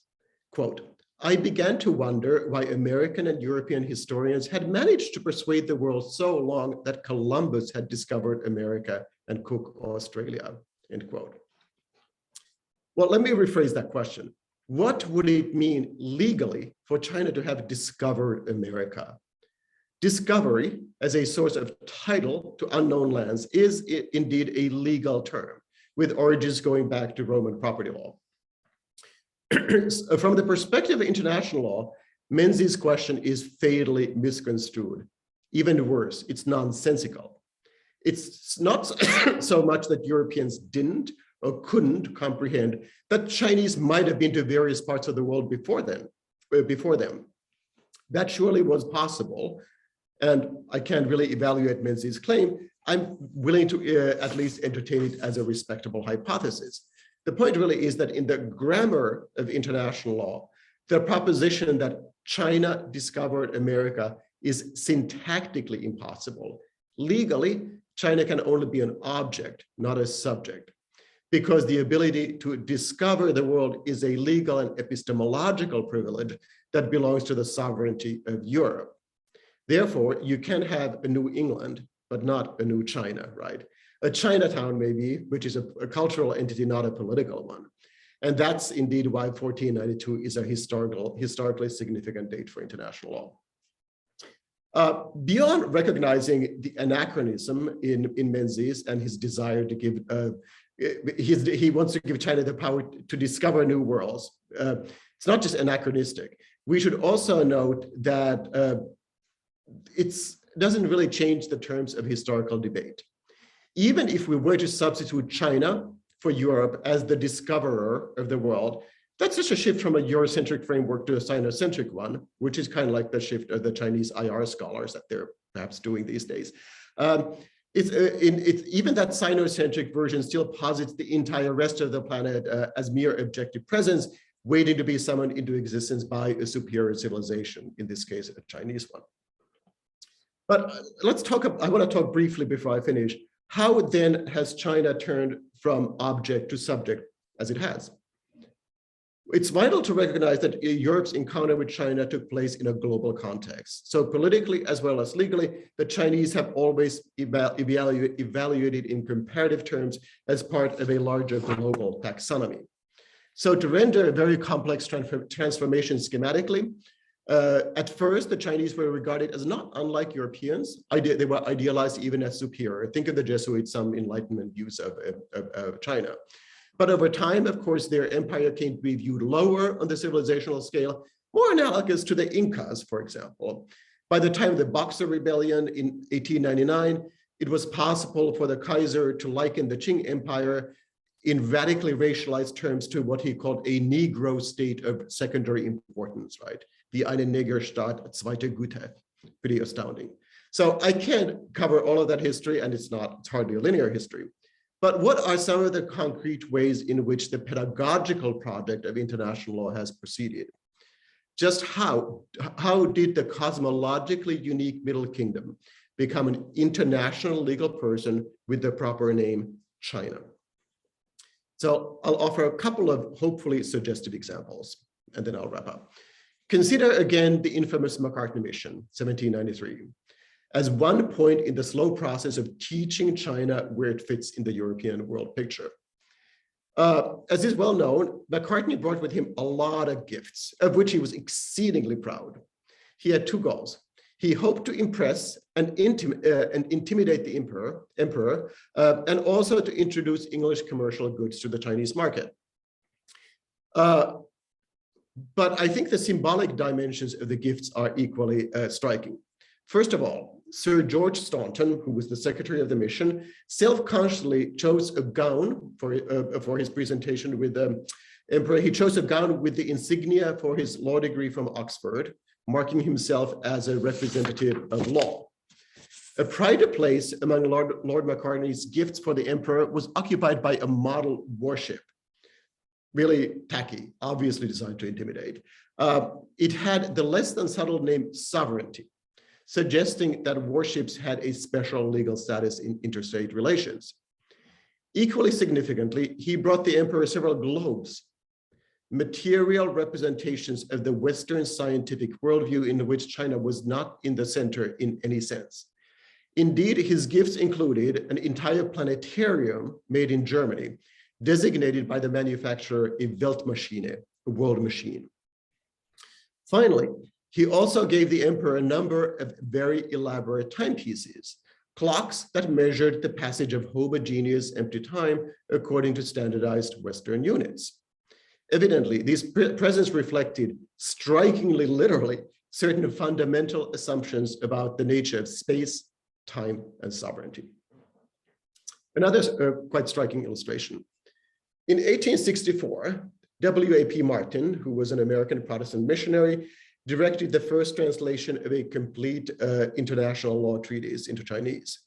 quote, I began to wonder why American and European historians had managed to persuade the world so long that Columbus had discovered America and Cook Australia, end quote. Well, let me rephrase that question. What would it mean legally for China to have discovered America? Discovery as a source of title to unknown lands is indeed a legal term, with origins going back to Roman property law. From the perspective of international law, Menzies' question is fatally misconstrued. Even worse, it's nonsensical. It's not so much that Europeans didn't or couldn't comprehend that Chinese might have been to various parts of the world before them. That surely was possible, and I can't really evaluate Menzies' claim. I'm willing to at least entertain it as a respectable hypothesis. The point really is that in the grammar of international law, the proposition that China discovered America is syntactically impossible. Legally, China can only be an object, not a subject, because the ability to discover the world is a legal and epistemological privilege that belongs to the sovereignty of Europe. Therefore, you can have a New England, but not a new China, right? A Chinatown, maybe, which is a cultural entity, not a political one. And that's indeed why 1492 is a historically significant date for international law. Beyond recognizing the anachronism in Menzies and his desire to give, he wants to give China the power to discover new worlds. It's not just anachronistic. We should also note that it doesn't really change the terms of historical debate. Even if we were to substitute China for Europe as the discoverer of the world, that's just a shift from a Eurocentric framework to a Sinocentric one, which is kind of like the shift of the Chinese IR scholars that they're perhaps doing these days. Even that Sinocentric version still posits the entire rest of the planet as mere objective presence, waiting to be summoned into existence by a superior civilization, in this case, a Chinese one. But let's talk, I want to talk briefly before I finish. How then has China turned from object to subject as it has? It's vital to recognize that Europe's encounter with China took place in a global context. So politically as well as legally, the Chinese have always evaluated in comparative terms as part of a larger global taxonomy. So to render a very complex transformation schematically, at first, the Chinese were regarded as not unlike Europeans. They were idealized even as superior. Think of the Jesuits, some Enlightenment views of China. But over time, of course, their empire came to be viewed lower on the civilizational scale, more analogous to the Incas, for example. By the time of the Boxer Rebellion in 1899, it was possible for the Kaiser to liken the Qing Empire in radically racialized terms to what he called a Negro state of secondary importance, right? Wie eine Negerstaat zweite Güte, pretty astounding. So I can't cover all of that history, and it's hardly a linear history. But what are some of the concrete ways in which the pedagogical project of international law has proceeded? Just how did the cosmologically unique Middle Kingdom become an international legal person with the proper name China? So I'll offer a couple of hopefully suggestive examples, and then I'll wrap up. Consider again the infamous Macarthur Mission, 1793, as one point in the slow process of teaching China where it fits in the European world picture. As is well known, Macarthur brought with him a lot of gifts, of which he was exceedingly proud. He had two goals. He hoped to impress and intimidate the emperor, and also to introduce English commercial goods to the Chinese market. But I think the symbolic dimensions of the gifts are equally striking. First of all, Sir George Staunton, who was the secretary of the mission, self-consciously chose a gown for his presentation with the emperor. He chose a gown with the insignia for his law degree from Oxford, marking himself as a representative of law. A private place among Lord Macartney's gifts for the emperor was occupied by a model warship. Really tacky, obviously designed to intimidate. It had the less than subtle name Sovereignty, suggesting that warships had a special legal status in interstate relations. Equally significantly, he brought the emperor several globes, material representations of the Western scientific worldview in which China was not in the center in any sense. Indeed, his gifts included an entire planetarium made in Germany, designated by the manufacturer a Weltmaschine, a world machine. Finally, he also gave the emperor a number of very elaborate timepieces, clocks that measured the passage of homogeneous empty time according to standardized Western units. Evidently, these presents reflected strikingly literally certain fundamental assumptions about the nature of space, time, and sovereignty. Another quite striking illustration. In 1864, W.A.P. Martin, who was an American Protestant missionary, directed the first translation of a complete international law treatise into Chinese.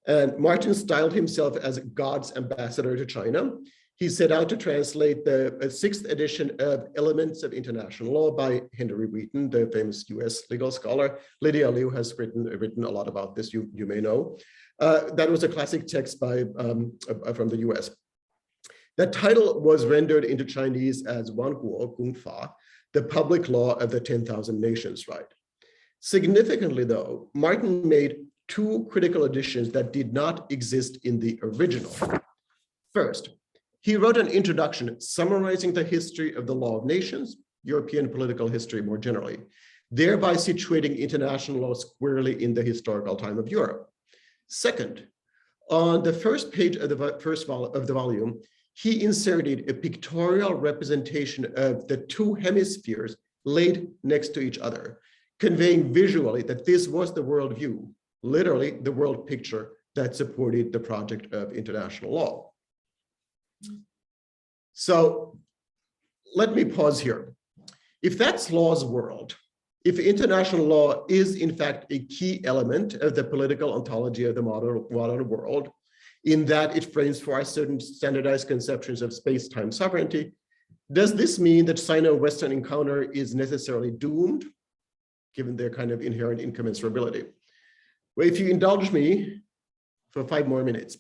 And Martin styled himself as God's ambassador to China. He set out to translate the sixth edition of Elements of International Law by Henry Wheaton, the famous US legal scholar. Lydia Liu has written a lot about this, you may know. That was a classic text from the US. That title was rendered into Chinese as Wanguo Gongfa, the public law of the 10,000 nations, right? Significantly though, Martin made two critical additions that did not exist in the original. First, he wrote an introduction summarizing the history of the law of nations, European political history more generally, thereby situating international law squarely in the historical time of Europe. Second, on the first page of the volume, he inserted a pictorial representation of the two hemispheres laid next to each other, conveying visually that this was the worldview, literally the world picture that supported the project of international law. So let me pause here. If that's law's world, if international law is in fact a key element of the political ontology of the modern world, in that it frames for us certain standardized conceptions of space-time sovereignty, does this mean that Sino-Western encounter is necessarily doomed, given their kind of inherent incommensurability? Well, if you indulge me for 5 more minutes,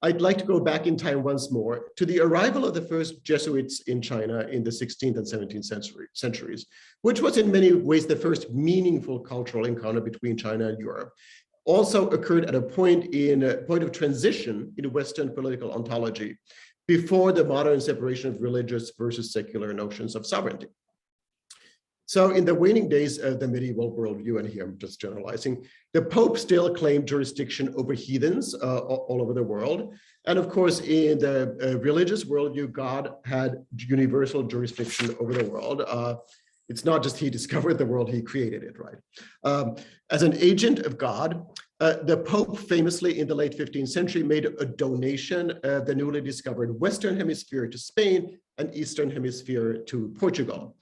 I'd like to go back in time once more to the arrival of the first Jesuits in China in the 16th and 17th centuries, which was in many ways the first meaningful cultural encounter between China and Europe. Also occurred at a point of transition in Western political ontology before the modern separation of religious versus secular notions of sovereignty. So in the waning days of the medieval worldview, and here I'm just generalizing, the Pope still claimed jurisdiction over heathens all over the world. And of course, in the religious worldview, God had universal jurisdiction over the world. It's not just he discovered the world, he created it, right? As an agent of God, the Pope famously in the late 15th century made a donation of the newly discovered Western Hemisphere to Spain and Eastern Hemisphere to Portugal.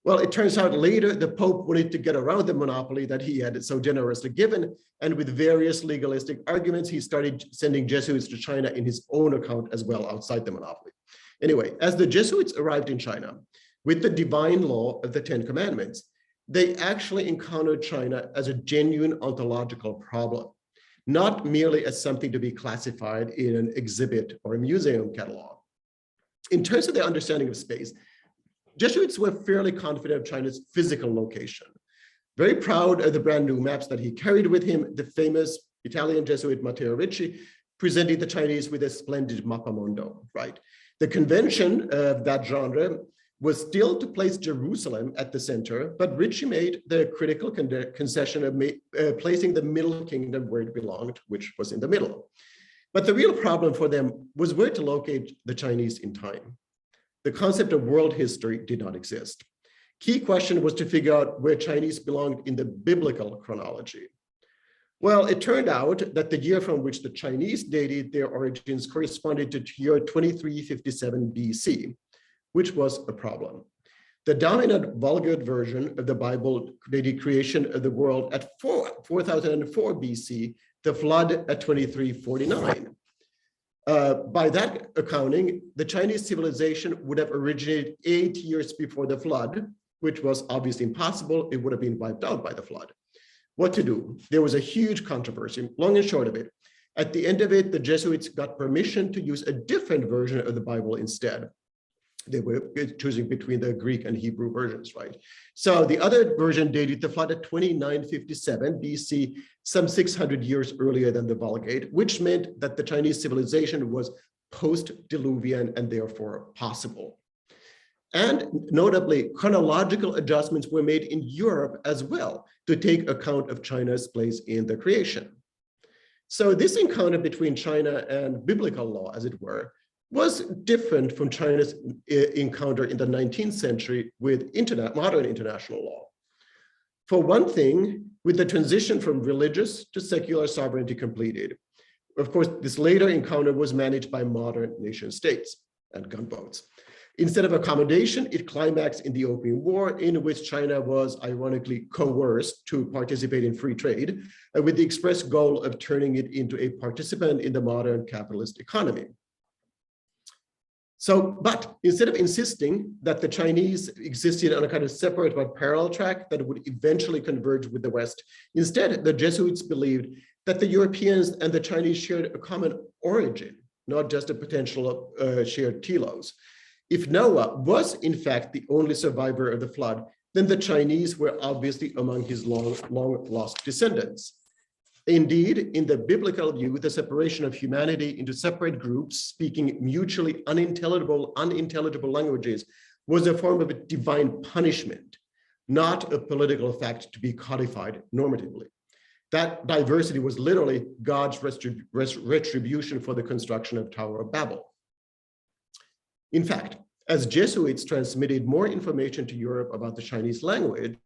Well, it turns out later the Pope wanted to get around the monopoly that he had so generously given, and with various legalistic arguments, he started sending Jesuits to China in his own account as well outside the monopoly. Anyway, as the Jesuits arrived in China with the divine law of the 10 Commandments, they actually encountered China as a genuine ontological problem, not merely as something to be classified in an exhibit or a museum catalog. In terms of their understanding of space, Jesuits were fairly confident of China's physical location. Very proud of the brand new maps that he carried with him, the famous Italian Jesuit Matteo Ricci presented the Chinese with a splendid mappamondo, right? The convention of that genre was still to place Jerusalem at the center, but Ricci made the critical concession of placing the Middle Kingdom where it belonged, which was in the middle. But the real problem for them was where to locate the Chinese in time. The concept of world history did not exist. Key question was to figure out where Chinese belonged in the biblical chronology. Well, it turned out that the year from which the Chinese dated their origins corresponded to year 2357 BC, which was a problem. The dominant Vulgate version of the Bible dated creation of the world at 4004 BC, the flood at 2349. By that accounting, the Chinese civilization would have originated 8 years before the flood, which was obviously impossible. It would have been wiped out by the flood. What to do? There was a huge controversy, long and short of it. At the end of it, the Jesuits got permission to use a different version of the Bible instead. They were choosing between the Greek and Hebrew versions, right? So the other version dated the flood at 2957 BC, some 600 years earlier than the Vulgate, which meant that the Chinese civilization was post-Diluvian and therefore possible. And notably, chronological adjustments were made in Europe as well to take account of China's place in the creation. So this encounter between China and biblical law, as it were, was different from China's encounter in the 19th century with modern international law. For one thing, with the transition from religious to secular sovereignty completed. Of course, this later encounter was managed by modern nation states and gunboats. Instead of accommodation, it climaxed in the Opium War, in which China was ironically coerced to participate in free trade, with the express goal of turning it into a participant in the modern capitalist economy. So, but instead of insisting that the Chinese existed on a kind of separate but parallel track that would eventually converge with the West, instead, the Jesuits believed that the Europeans and the Chinese shared a common origin, not just a potential shared telos. If Noah was in fact the only survivor of the flood, then the Chinese were obviously among his long lost descendants. Indeed, in the biblical view, the separation of humanity into separate groups speaking mutually unintelligible languages was a form of a divine punishment, not a political fact to be codified normatively. That diversity was literally God's retribution for the construction of Tower of Babel. In fact, as Jesuits transmitted more information to Europe about the Chinese language,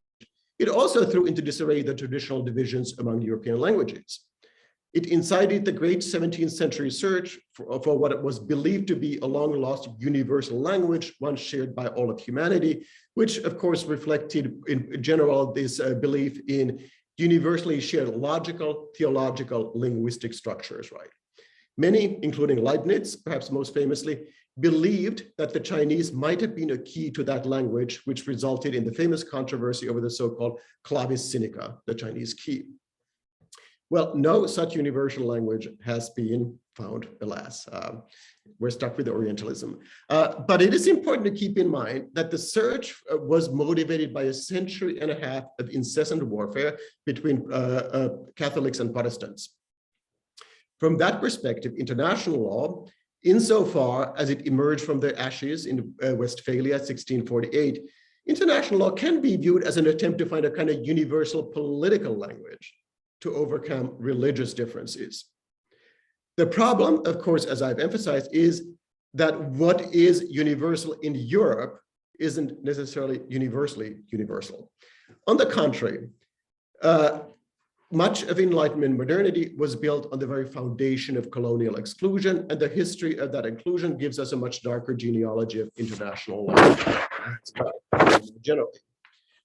it also threw into disarray the traditional divisions among European languages. It incited the great 17th century search for what was believed to be a long-lost universal language, once shared by all of humanity, which of course reflected in general this belief in universally shared logical, theological, linguistic structures, right? Many, including Leibniz, perhaps most famously, believed that the Chinese might have been a key to that language, which resulted in the famous controversy over the so-called clavis sinica, the Chinese key. Well, no such universal language has been found, alas. We're stuck with Orientalism. But it is important to keep in mind that the search was motivated by a century and a half of incessant warfare between Catholics and Protestants. From that perspective, international law, insofar as it emerged from the ashes in Westphalia 1648, international law can be viewed as an attempt to find a kind of universal political language to overcome religious differences. The problem, of course, as I've emphasized, is that what is universal in Europe isn't necessarily universally universal. On the contrary, much of Enlightenment modernity was built on the very foundation of colonial exclusion, and the history of that inclusion gives us a much darker genealogy of international law generally.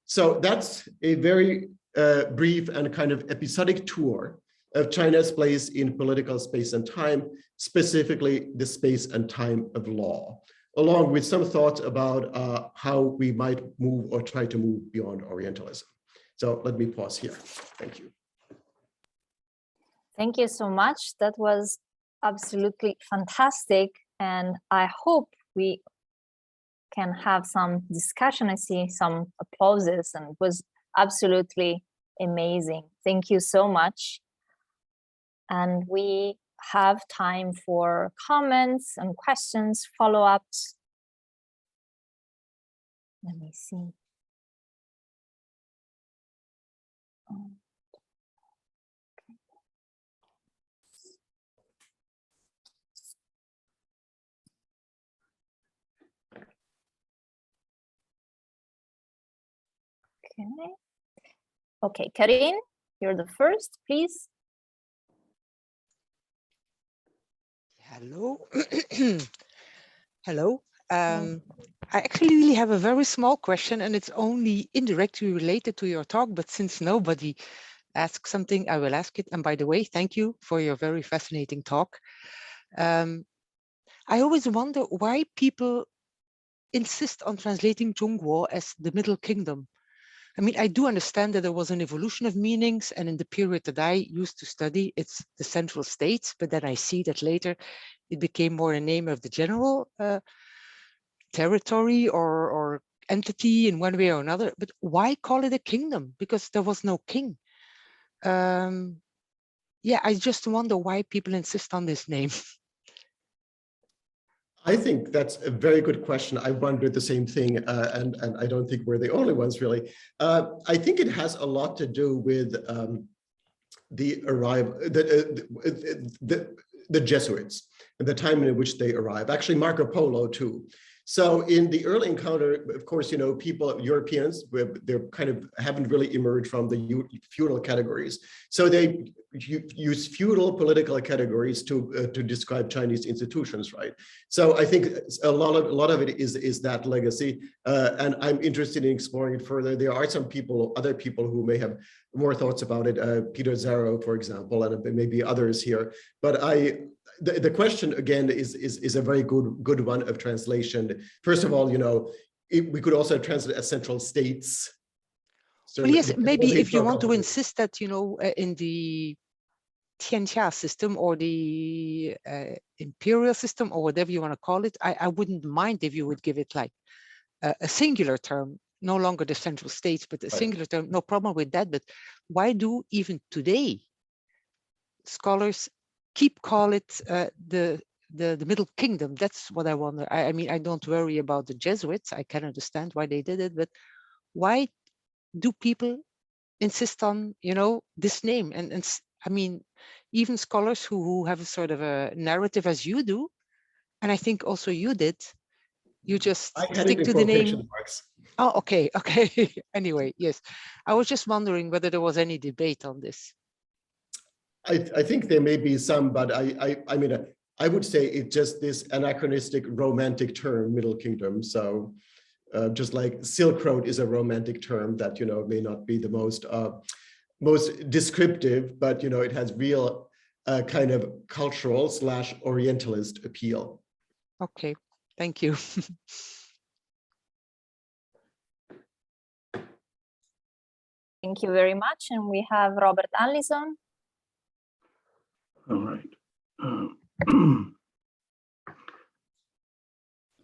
So that's a very brief and kind of episodic tour of China's place in political space and time, specifically the space and time of law, along with some thoughts about how we might move or try to move beyond Orientalism. So let me pause here. Thank you. Thank you so much. That was absolutely fantastic. And I hope we can have some discussion. I see some applauses, and it was absolutely amazing. Thank you so much. And we have time for comments and questions, follow-ups. Let me see. Okay, Karin, you're the first, please Hello. Hello. I actually really have a very small question, and it's only indirectly related to your talk, but since nobody asked something, I will ask it. And by the way, thank you for your very fascinating talk. I always wonder why people insist on translating Zhongguo as the Middle Kingdom. I mean, I do understand that there was an evolution of meanings, and in the period that I used to study, it's the Central States, but then I see that later it became more a name of the general territory or entity in one way or another. But why call it a kingdom? Because there was no king. Yeah, I just wonder why people insist on this name. I think that's a very good question. I wondered the same thing, and I don't think we're the only ones, really. I think it has a lot to do with the arrival, the Jesuits, and the time in which they arrive. Actually, Marco Polo too. So in the early encounter, of course, you know, people, Europeans, they're kind of haven't really emerged from the feudal categories. So they use feudal political categories to describe Chinese institutions, right? So I think a lot of it is that legacy, and I'm interested in exploring it further. There are some people, other people who may have more thoughts about it, Peter Zarrow, for example, and maybe others here. But the question again is a very good one of translation. First of all, you know, we could also translate as central states. So well, yes, maybe if you want to insist that, you know, in the Tianxia system or the imperial system or whatever you want to call it, I wouldn't mind if you would give it like a singular term, no longer the central states, but a singular term, no problem with that. But why do even today scholars call it the Middle Kingdom? That's what I wonder. I mean, I don't worry about the Jesuits. I can understand why they did it, but why do people insist on, you know, this name? And I mean, even scholars who have a sort of a narrative as you do, and I think also you did, you just stick to the name. Marks. Oh, okay. Anyway, yes. I was just wondering whether there was any debate on this. I think there may be some, but I mean, I would say it's just this anachronistic romantic term, Middle Kingdom. So just like Silk Road is a romantic term that, you know, may not be the most descriptive, but, you know, it has real kind of cultural / Orientalist appeal. Okay, thank you. Thank you very much. And we have Robert Allison. All right.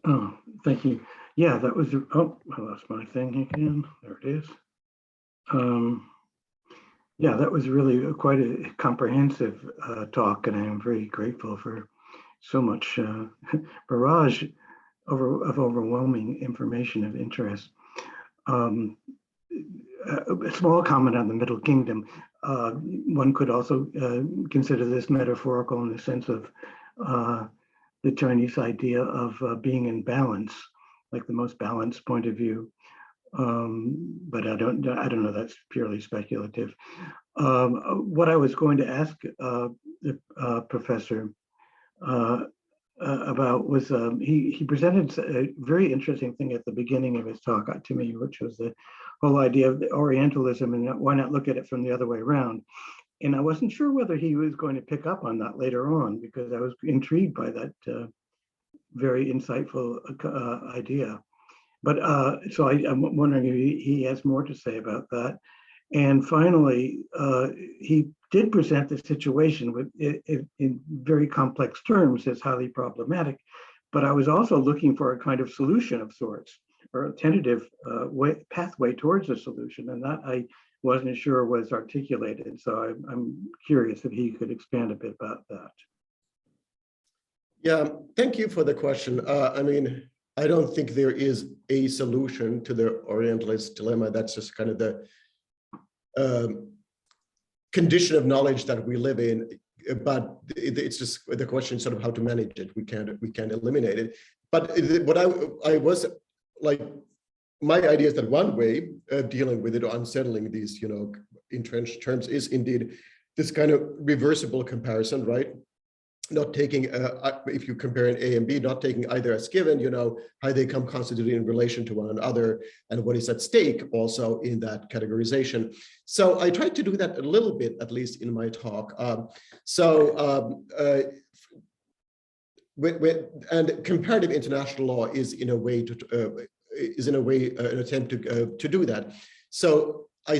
Oh, thank you. Yeah, that was, oh, I lost my thing again. There it is. Yeah, that was really quite a comprehensive talk, and I am very grateful for so much barrage of overwhelming information of interest. A small comment on the Middle Kingdom. One could also consider this metaphorical in the sense of the Chinese idea of being in balance, like the most balanced point of view. But I don't know, that's purely speculative. What I was going to ask the professor about was he presented a very interesting thing at the beginning of his talk to me, which was the whole idea of the Orientalism and why not look at it from the other way around. And I wasn't sure whether he was going to pick up on that later on, because I was intrigued by that very insightful idea. But so I'm wondering if he has more to say about that. And finally, he did present the situation with in very complex terms as highly problematic. But I was also looking for a kind of solution of sorts, or a tentative pathway towards a solution, and that I wasn't sure was articulated. So I'm curious if he could expand a bit about that. Yeah, thank you for the question. I mean, I don't think there is a solution to the Orientalist dilemma. That's just kind of the condition of knowledge that we live in. But it's just the question, sort of how to manage it. We can't eliminate it. But what I was like, my idea is that one way of dealing with it or unsettling these, you know, entrenched terms is indeed this kind of reversible comparison, right? not taking, if you compare an A and B, not taking either as given, you know, how they come constituted in relation to one another and what is at stake also in that categorization. So I tried to do that a little bit, at least in my talk. And comparative international law is in a way an attempt to do that. So I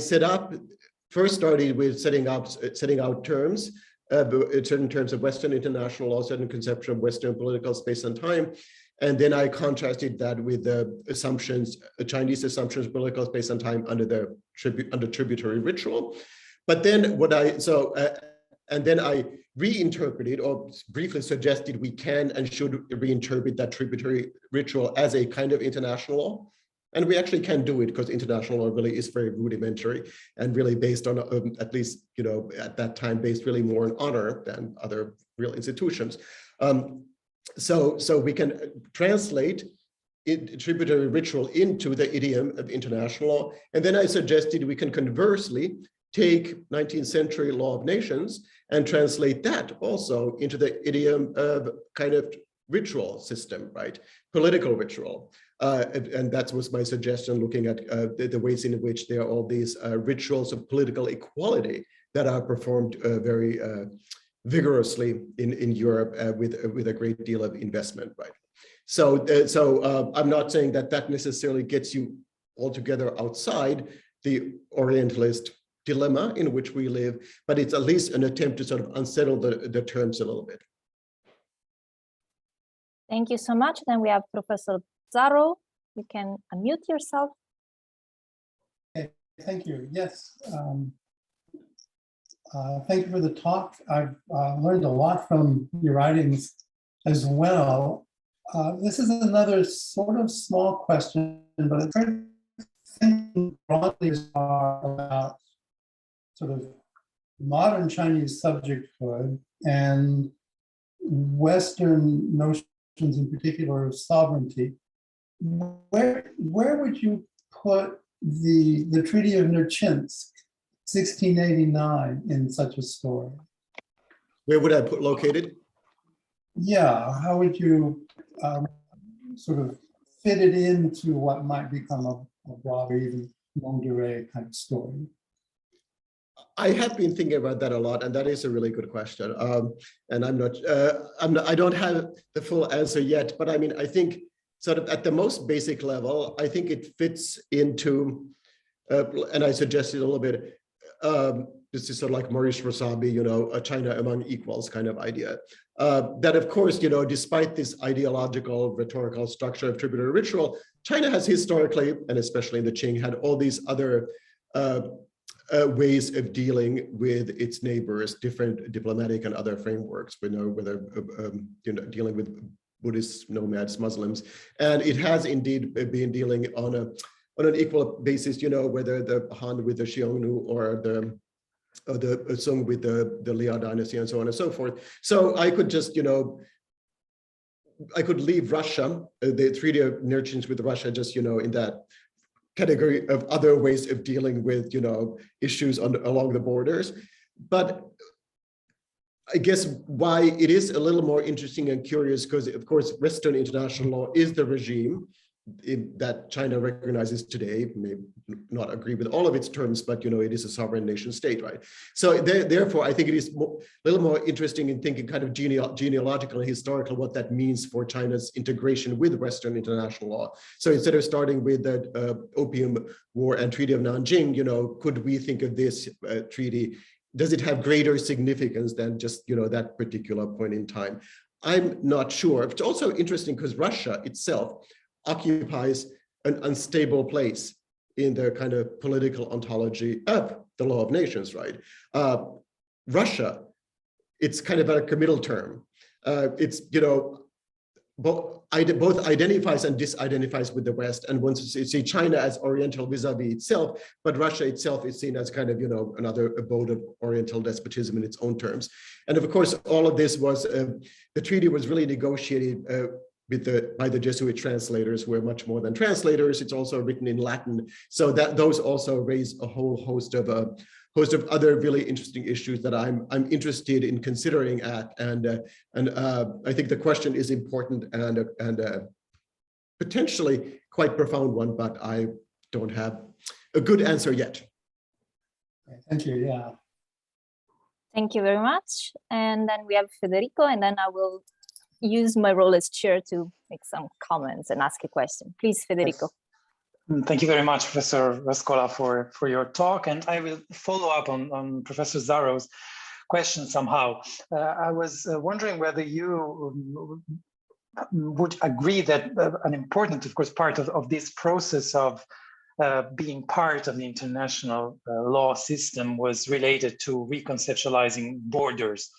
first started with setting out terms, certain terms of Western international law, certain conception of Western political space and time. And then I contrasted that with the assumptions, Chinese assumptions, political space and time under tributary ritual. But then and then I reinterpreted or briefly suggested we can and should reinterpret that tributary ritual as a kind of international law. And we actually can do it because international law really is very rudimentary and really based on, at least, you know, at that time, based really more on honor than other real institutions. So we can translate tributary ritual into the idiom of international law. And then I suggested we can conversely take 19th century law of nations and translate that also into the idiom of kind of ritual system, right? Political ritual. And that was my suggestion, looking at the ways in which there are all these rituals of political equality that are performed very vigorously in Europe with a great deal of investment, right? So I'm not saying that necessarily gets you altogether outside the Orientalist dilemma in which we live, but it's at least an attempt to sort of unsettle the terms a little bit. Thank you so much. Then we have Professor Zaro. You can unmute yourself. Okay, thank you. Yes. Thank you for the talk. I've learned a lot from your writings as well. This is another sort of small question, but I'm trying to think broadly about sort of modern Chinese subjecthood and Western notions in particular of sovereignty. Where would you put the Treaty of Nerchinsk, 1689, in such a story? Where would I put located? Yeah, how would you sort of fit it into what might become a broader, even longue durée kind of story? I have been thinking about that a lot, and that is a really good question. And I don't have the full answer yet, but I mean, I think sort of at the most basic level, I think it fits into, and I suggested a little bit, this is sort of like Maurice Rosabi, you know, a China among equals kind of idea. That of course, you know, despite this ideological, rhetorical structure of tributary ritual, China has historically, and especially in the Qing, had all these other ways of dealing with its neighbors, different diplomatic and other frameworks, you know, whether dealing with Buddhists, nomads, Muslims, and it has indeed been dealing on an equal basis, you know, whether the Han with the Xiongnu or the Sung with the Liao dynasty and so on and so forth. So I could just, you know, I could leave Russia, the Treaty of Nerchinsk with Russia, just, you know, in that category of other ways of dealing with, you know, issues along the borders. But I guess why it is a little more interesting and curious, because of course, Western international law is the regime that China recognizes today. May not agree with all of its terms, but you know, it is a sovereign nation state, right? So therefore, I think it is a little more interesting in thinking kind of genealogical and historical what that means for China's integration with Western international law. So instead of starting with the Opium War and Treaty of Nanjing, you know, could we think of this treaty? Does it have greater significance than just, you know, that particular point in time? I'm not sure. It's also interesting because Russia itself occupies an unstable place in the kind of political ontology of the law of nations, right? Russia, it's kind of like a middle term. It's, you know, both identifies and disidentifies with the West, and wants to see China as Oriental vis-a-vis itself, but Russia itself is seen as kind of, you know, another abode of Oriental despotism in its own terms. And of course, all of this was, the treaty was really negotiated by the Jesuit translators, who are much more than translators. It's also written in Latin, so that those also raise a whole host of host of other really interesting issues that I'm interested in considering and I think the question is important and potentially quite profound one, but I don't have a good answer yet. Thank you. Yeah. Thank you very much. And then we have Federico, and then I will use my role as chair to make some comments and ask a question. Please, Federico. Thank you very much, Professor Ruskola, for your talk. And I will follow up on Professor Zaro's question somehow. I was wondering whether you would agree that an important, of course, part of this process of being part of the international law system was related to reconceptualizing borders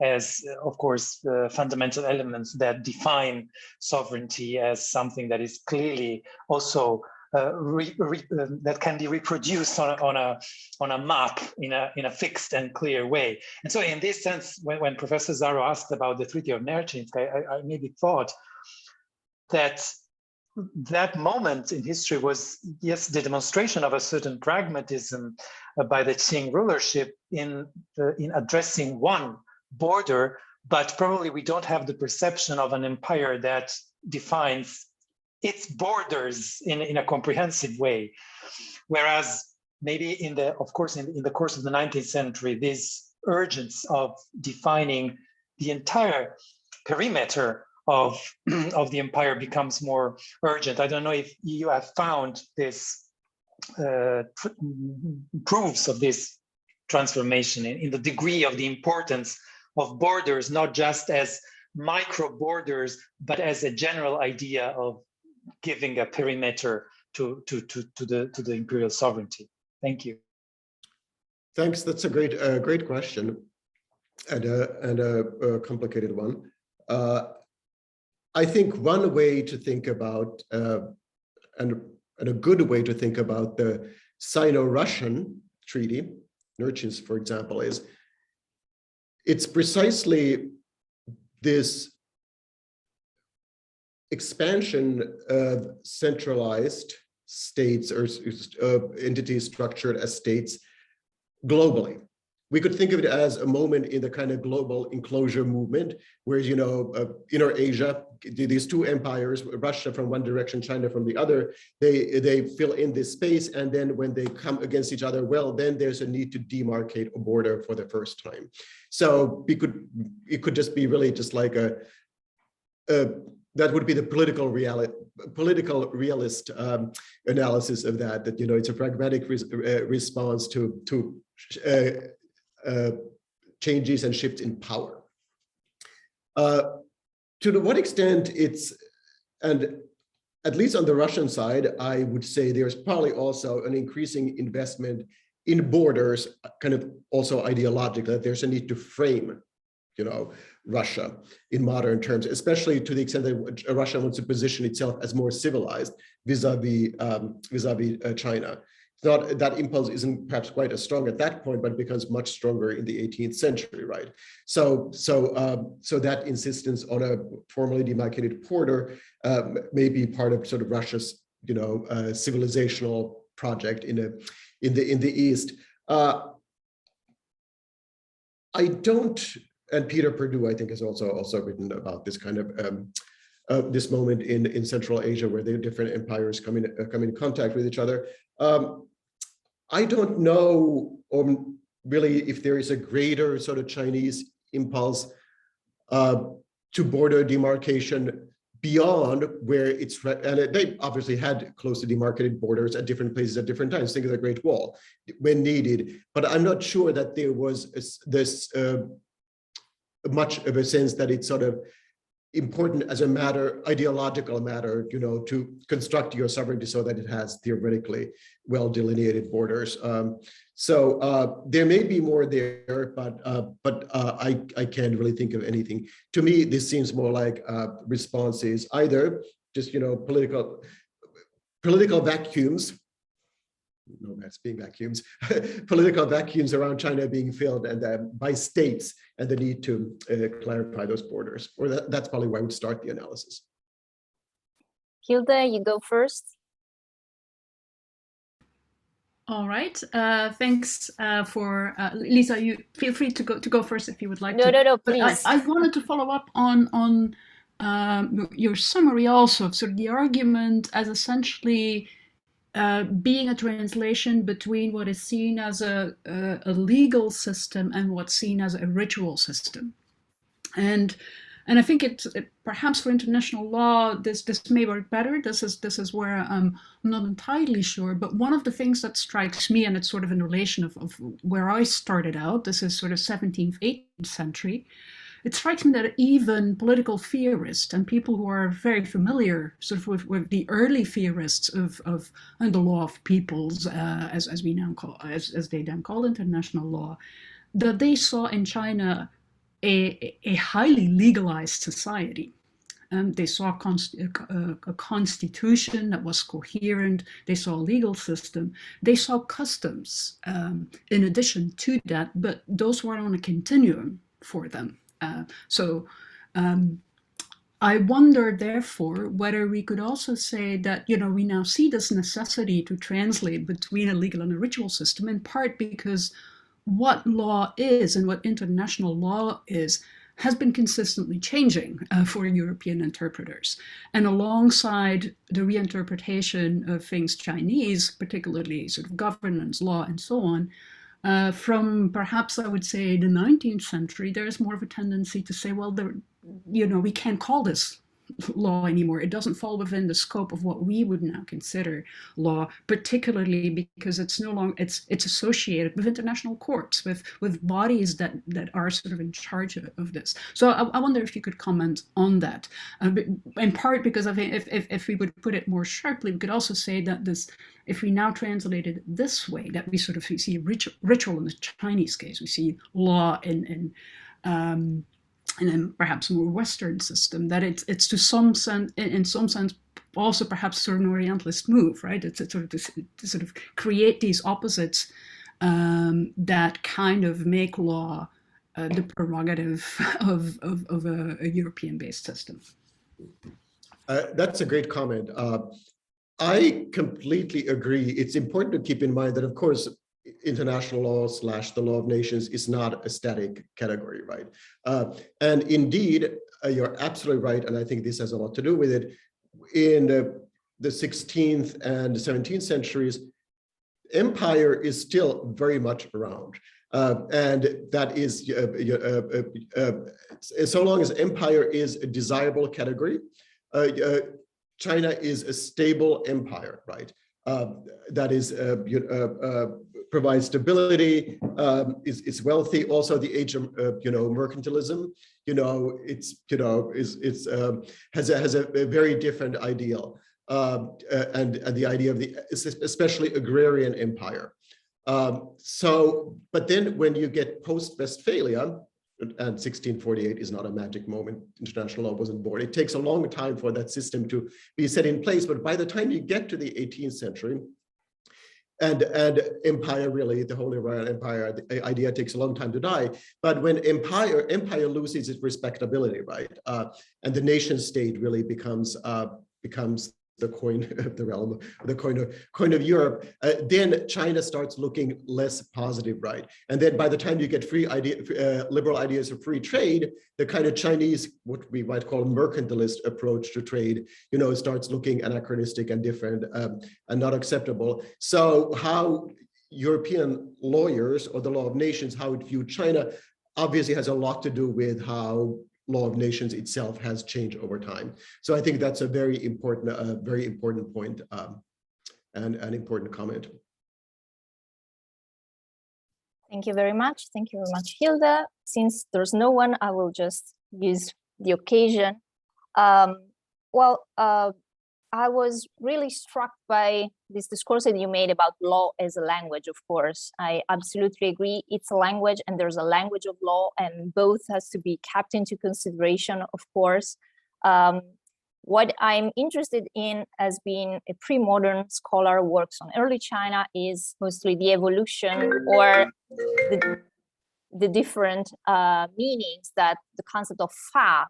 as, of course, fundamental elements that define sovereignty as something that is clearly also that can be reproduced on a map in a fixed and clear way. And so in this sense, when Professor Zaro asked about the Treaty of Nerchinsk, I maybe thought that moment in history was, yes, the demonstration of a certain pragmatism by the Qing rulership in addressing one border, but probably we don't have the perception of an empire that defines its borders in a comprehensive way. Whereas maybe in the course of the 19th century, this urgence of defining the entire perimeter of the empire becomes more urgent. I don't know if you have found this proofs of this transformation in the degree of the importance of borders, not just as micro borders, but as a general idea of giving a perimeter to the imperial sovereignty. Thank you. Thanks. That's a great question and a complicated one. I think one way to think about and a good way to think about the Sino-Russian treaty, Nerchinsk, for example, is it's precisely this expansion of centralized states or entities structured as states globally. We could think of it as a moment in the kind of global enclosure movement, where, you know, Inner Asia, these two empires, Russia from one direction, China from the other, they fill in this space, and then when they come against each other, well, then there's a need to demarcate a border for the first time. So it could just be really just like that would be the political realist analysis of that, you know, it's a pragmatic response to changes and shifts in power. To what extent it's, and at least on the Russian side, I would say there's probably also an increasing investment in borders, kind of also ideological, that there's a need to frame, you know, Russia in modern terms, especially to the extent that Russia wants to position itself as more civilized vis-a-vis China. Not that impulse isn't perhaps quite as strong at that point, but it becomes much stronger in the 18th century, right? So that insistence on a formally demarcated border may be part of sort of Russia's, you know, civilizational project in the East. I don't. And Peter Perdue, I think, has also written about this kind of this moment in Central Asia, where the different empires come in contact with each other. I don't know really if there is a greater sort of Chinese impulse to border demarcation beyond where it's, and they obviously had closely demarcated borders at different places at different times. Think of the Great Wall when needed, but I'm not sure that there was this much of a sense that it's sort of important as a matter, ideological matter, you know, to construct your sovereignty so that it has theoretically well delineated borders. So there may be more there, but I can't really think of anything. To me, this seems more like responses, either just, you know, political vacuums. No, that's being vacuums, political vacuums around China being filled and by states, and the need to clarify those borders. Or that's probably where I would start the analysis. Hilda, you go first. All right. Thanks for Lisa. You feel free to go first if you would like to. No, But please. I wanted to follow up on your summary also of sort of the argument as essentially being a translation between what is seen as a legal system and what's seen as a ritual system. And I think it perhaps for international law, this may work better. This is where I'm not entirely sure. But one of the things that strikes me, and it's sort of in relation of where I started out, this is sort of 17th, 18th century. It strikes me that even political theorists and people who are very familiar sort of with the early theorists of the law of peoples, as we now call, as they then call international law, that they saw in China a highly legalized society. They saw a constitution that was coherent. They saw a legal system. They saw customs in addition to that, but those were on a continuum for them. So I wonder, therefore, whether we could also say that, we now see this necessity to translate between a legal and a ritual system, in part because what law is and what international law is has been consistently changing for European interpreters. And alongside the reinterpretation of things Chinese, particularly sort of governance law and so on, from perhaps I would say the 19th century, there's more of a tendency to say, well, we can't call this law anymore. It doesn't fall within the scope of what we would now consider law, particularly because it's no longer it's associated with international courts, with bodies that are sort of in charge of this. So I wonder if you could comment on that, in part because I think if we would put it more sharply, we could also say that this, if we now translate it this way, that we sort of see ritual in the Chinese case, we see law in and then perhaps more Western system, that it's to some sense, in some sense, also perhaps sort of an Orientalist move, right? It's sort of to sort of create these opposites that kind of make law the prerogative of a European-based system. That's a great comment. I completely agree. It's important to keep in mind that, of course, international law / the law of nations is not a static category, right? And indeed, you're absolutely right, and I think this has a lot to do with it. In the 16th and 17th centuries, empire is still very much around. And that is, so long as empire is a desirable category, China is a stable empire, right? That is provides stability, is wealthy. Also, the age of mercantilism, has a very different ideal, and the idea of the especially agrarian empire. But then when you get post-Westphalia, and 1648 is not a magic moment. International law wasn't born. It takes a long time for that system to be set in place. But by the time you get to the 18th century, and empire, really, the Holy Roman Empire, the idea takes a long time to die. But when empire loses its respectability, right, and the nation state really becomes the coin of the realm, the coin of Europe, then China starts looking less positive, right? And then by the time you get liberal ideas of free trade, the kind of Chinese, what we might call mercantilist approach to trade, starts looking anachronistic and different and not acceptable. So how European lawyers or the law of nations, how it viewed China, obviously has a lot to do with how law of nations itself has changed over time. So I think that's a very important point and an important comment. Thank you very much. Thank you very much, Hilda. Since there's no one, I will just use the occasion. I was really struck by this discourse that you made about law as a language, of course. I absolutely agree. It's a language and there's a language of law, and both has to be kept into consideration, of course. What I'm interested in as being a pre-modern scholar who works on early China is mostly the evolution or the different meanings that the concept of fa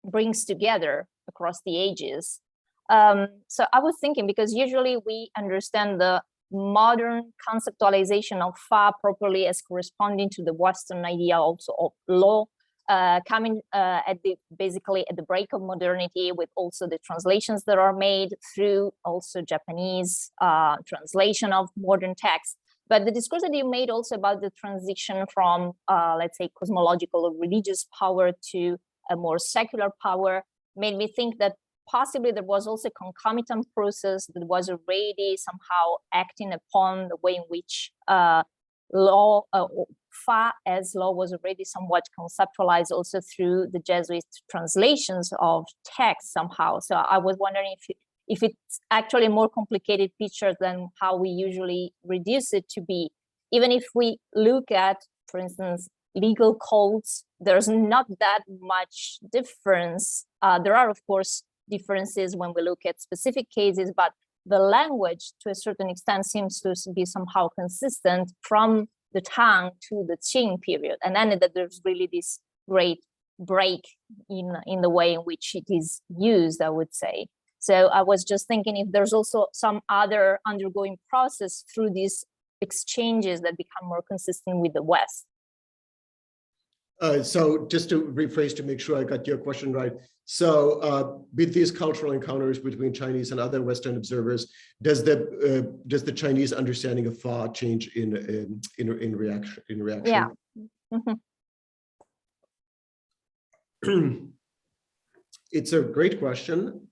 brings together across the ages. So I was thinking, because usually we understand the modern conceptualization of Fa properly as corresponding to the Western idea also of law, coming basically at the break of modernity, with also the translations that are made through also Japanese translation of modern texts. But the discourse that you made also about the transition from, let's say, cosmological or religious power to a more secular power made me think that possibly there was also a concomitant process that was already somehow acting upon the way in which law, Fa as law, was already somewhat conceptualized also through the Jesuit translations of text somehow. So I was wondering if it's actually a more complicated picture than how we usually reduce it to be. Even if we look at, for instance, legal codes, there's not that much difference. There are, of course, differences when we look at specific cases, but the language to a certain extent seems to be somehow consistent from the Tang to the Qing period. And then that there's really this great break in the way in which it is used, I would say. So I was just thinking if there's also some other undergoing process through these exchanges that become more consistent with the West. So just to rephrase to make sure I got your question right. So with these cultural encounters between Chinese and other Western observers, does the Chinese understanding of Fa change in reaction? Yeah. It's a great question.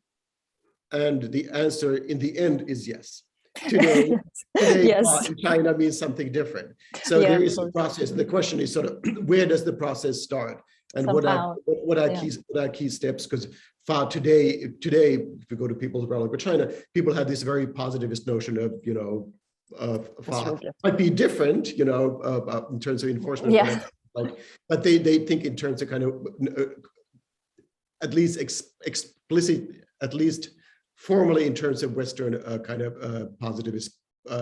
And the answer in the end is yes. Today Yes. in China means something different. So there is a process. The question is sort of where does the process start, and what are key steps? Because Fa today, if you go to people's dialogue with China, people have this very positivist notion of Fa might be different, in terms of enforcement. Yeah. But they think in terms of kind of at least explicit, at least formally in terms of Western kind of positivist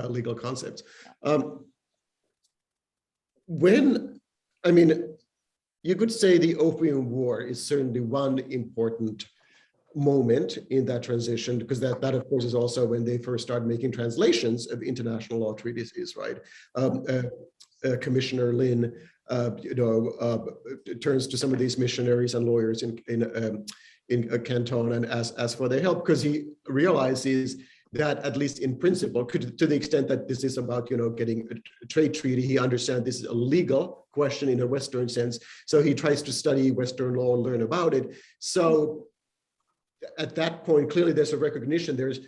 legal concepts. You could say the Opium War is certainly one important moment in that transition, because that of course is also when they first started making translations of international law treatises, right? Commissioner Lin, turns to some of these missionaries and lawyers in Canton and asks for their help, because he realizes that, at least in principle, to the extent that this is about getting a trade treaty, he understands this is a legal question in a Western sense. So he tries to study Western law and learn about it. So at that point, clearly there's a recognition, there's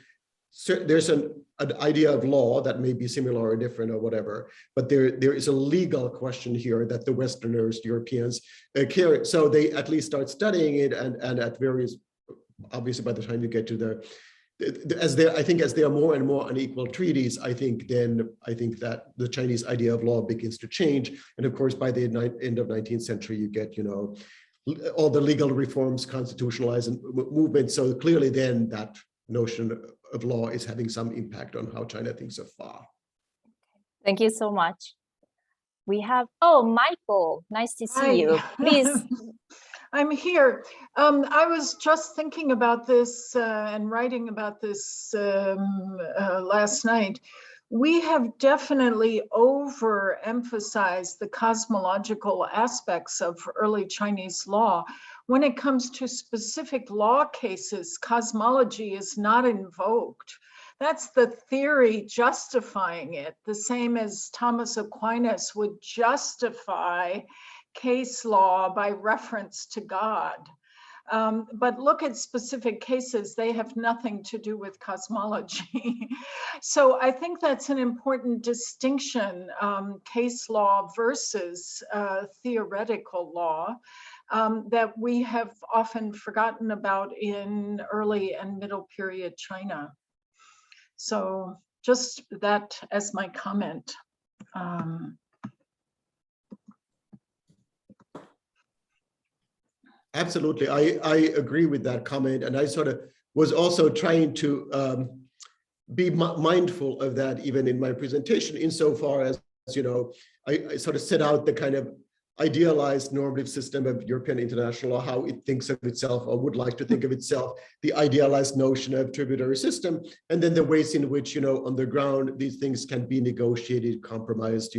an idea of law that may be similar or different or whatever, but there is a legal question here that the Westerners, Europeans care. So they at least start studying it, and at various, obviously by the time you get to as there are more and more unequal treaties, I think that the Chinese idea of law begins to change. And of course, by the end of 19th century, you get, all the legal reforms, constitutionalizing movement. So clearly then that notion of law is having some impact on how China thinks of Fa. Thank you so much. We have, Michael, nice to see you. Please. I'm here. I was just thinking about this and writing about this last night. We have definitely overemphasized the cosmological aspects of early Chinese law. When it comes to specific law cases, cosmology is not invoked. That's the theory justifying it, the same as Thomas Aquinas would justify case law by reference to God. But look at specific cases, they have nothing to do with cosmology. So I think that's an important distinction, case law versus theoretical law, that we have often forgotten about in early and middle period China. So just that as my comment. Absolutely, I agree with that comment, and I sort of was also trying to be mindful of that even in my presentation, insofar as I sort of set out the kind of idealized normative system of European international law, how it thinks of itself or would like to think of itself, the idealized notion of tributary system, and then the ways in which, on the ground, these things can be negotiated, compromised,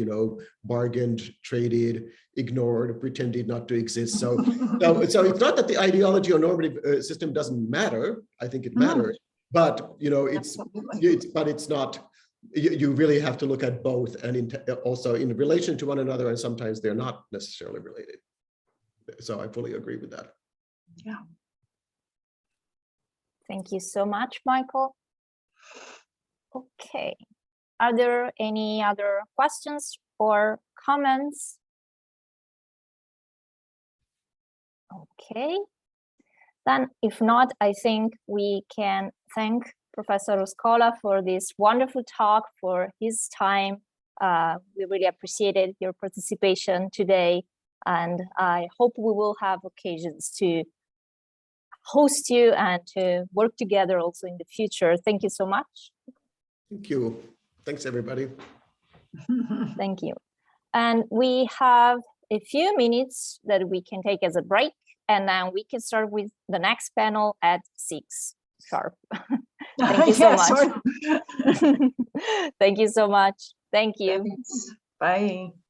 bargained, traded, ignored, pretended not to exist. So it's not that the ideology or normative system doesn't matter. I think it matters, but it's not. You really have to look at both, and also in relation to one another, and sometimes they're not necessarily related. So I fully agree with that. Yeah. Thank you so much, Michael. Okay. Are there any other questions or comments? Okay. Then if not, I think we can thank Professor Ruskola for this wonderful talk, for his time. We really appreciated your participation today, and I hope we will have occasions to host you and to work together also in the future. Thank you so much. Thank you. Thanks, everybody. Thank you. And we have a few minutes that we can take as a break, and then we can start with the next panel at 6 sharp. Thank you so much. Thank you so much. Thank you. Thanks. Bye.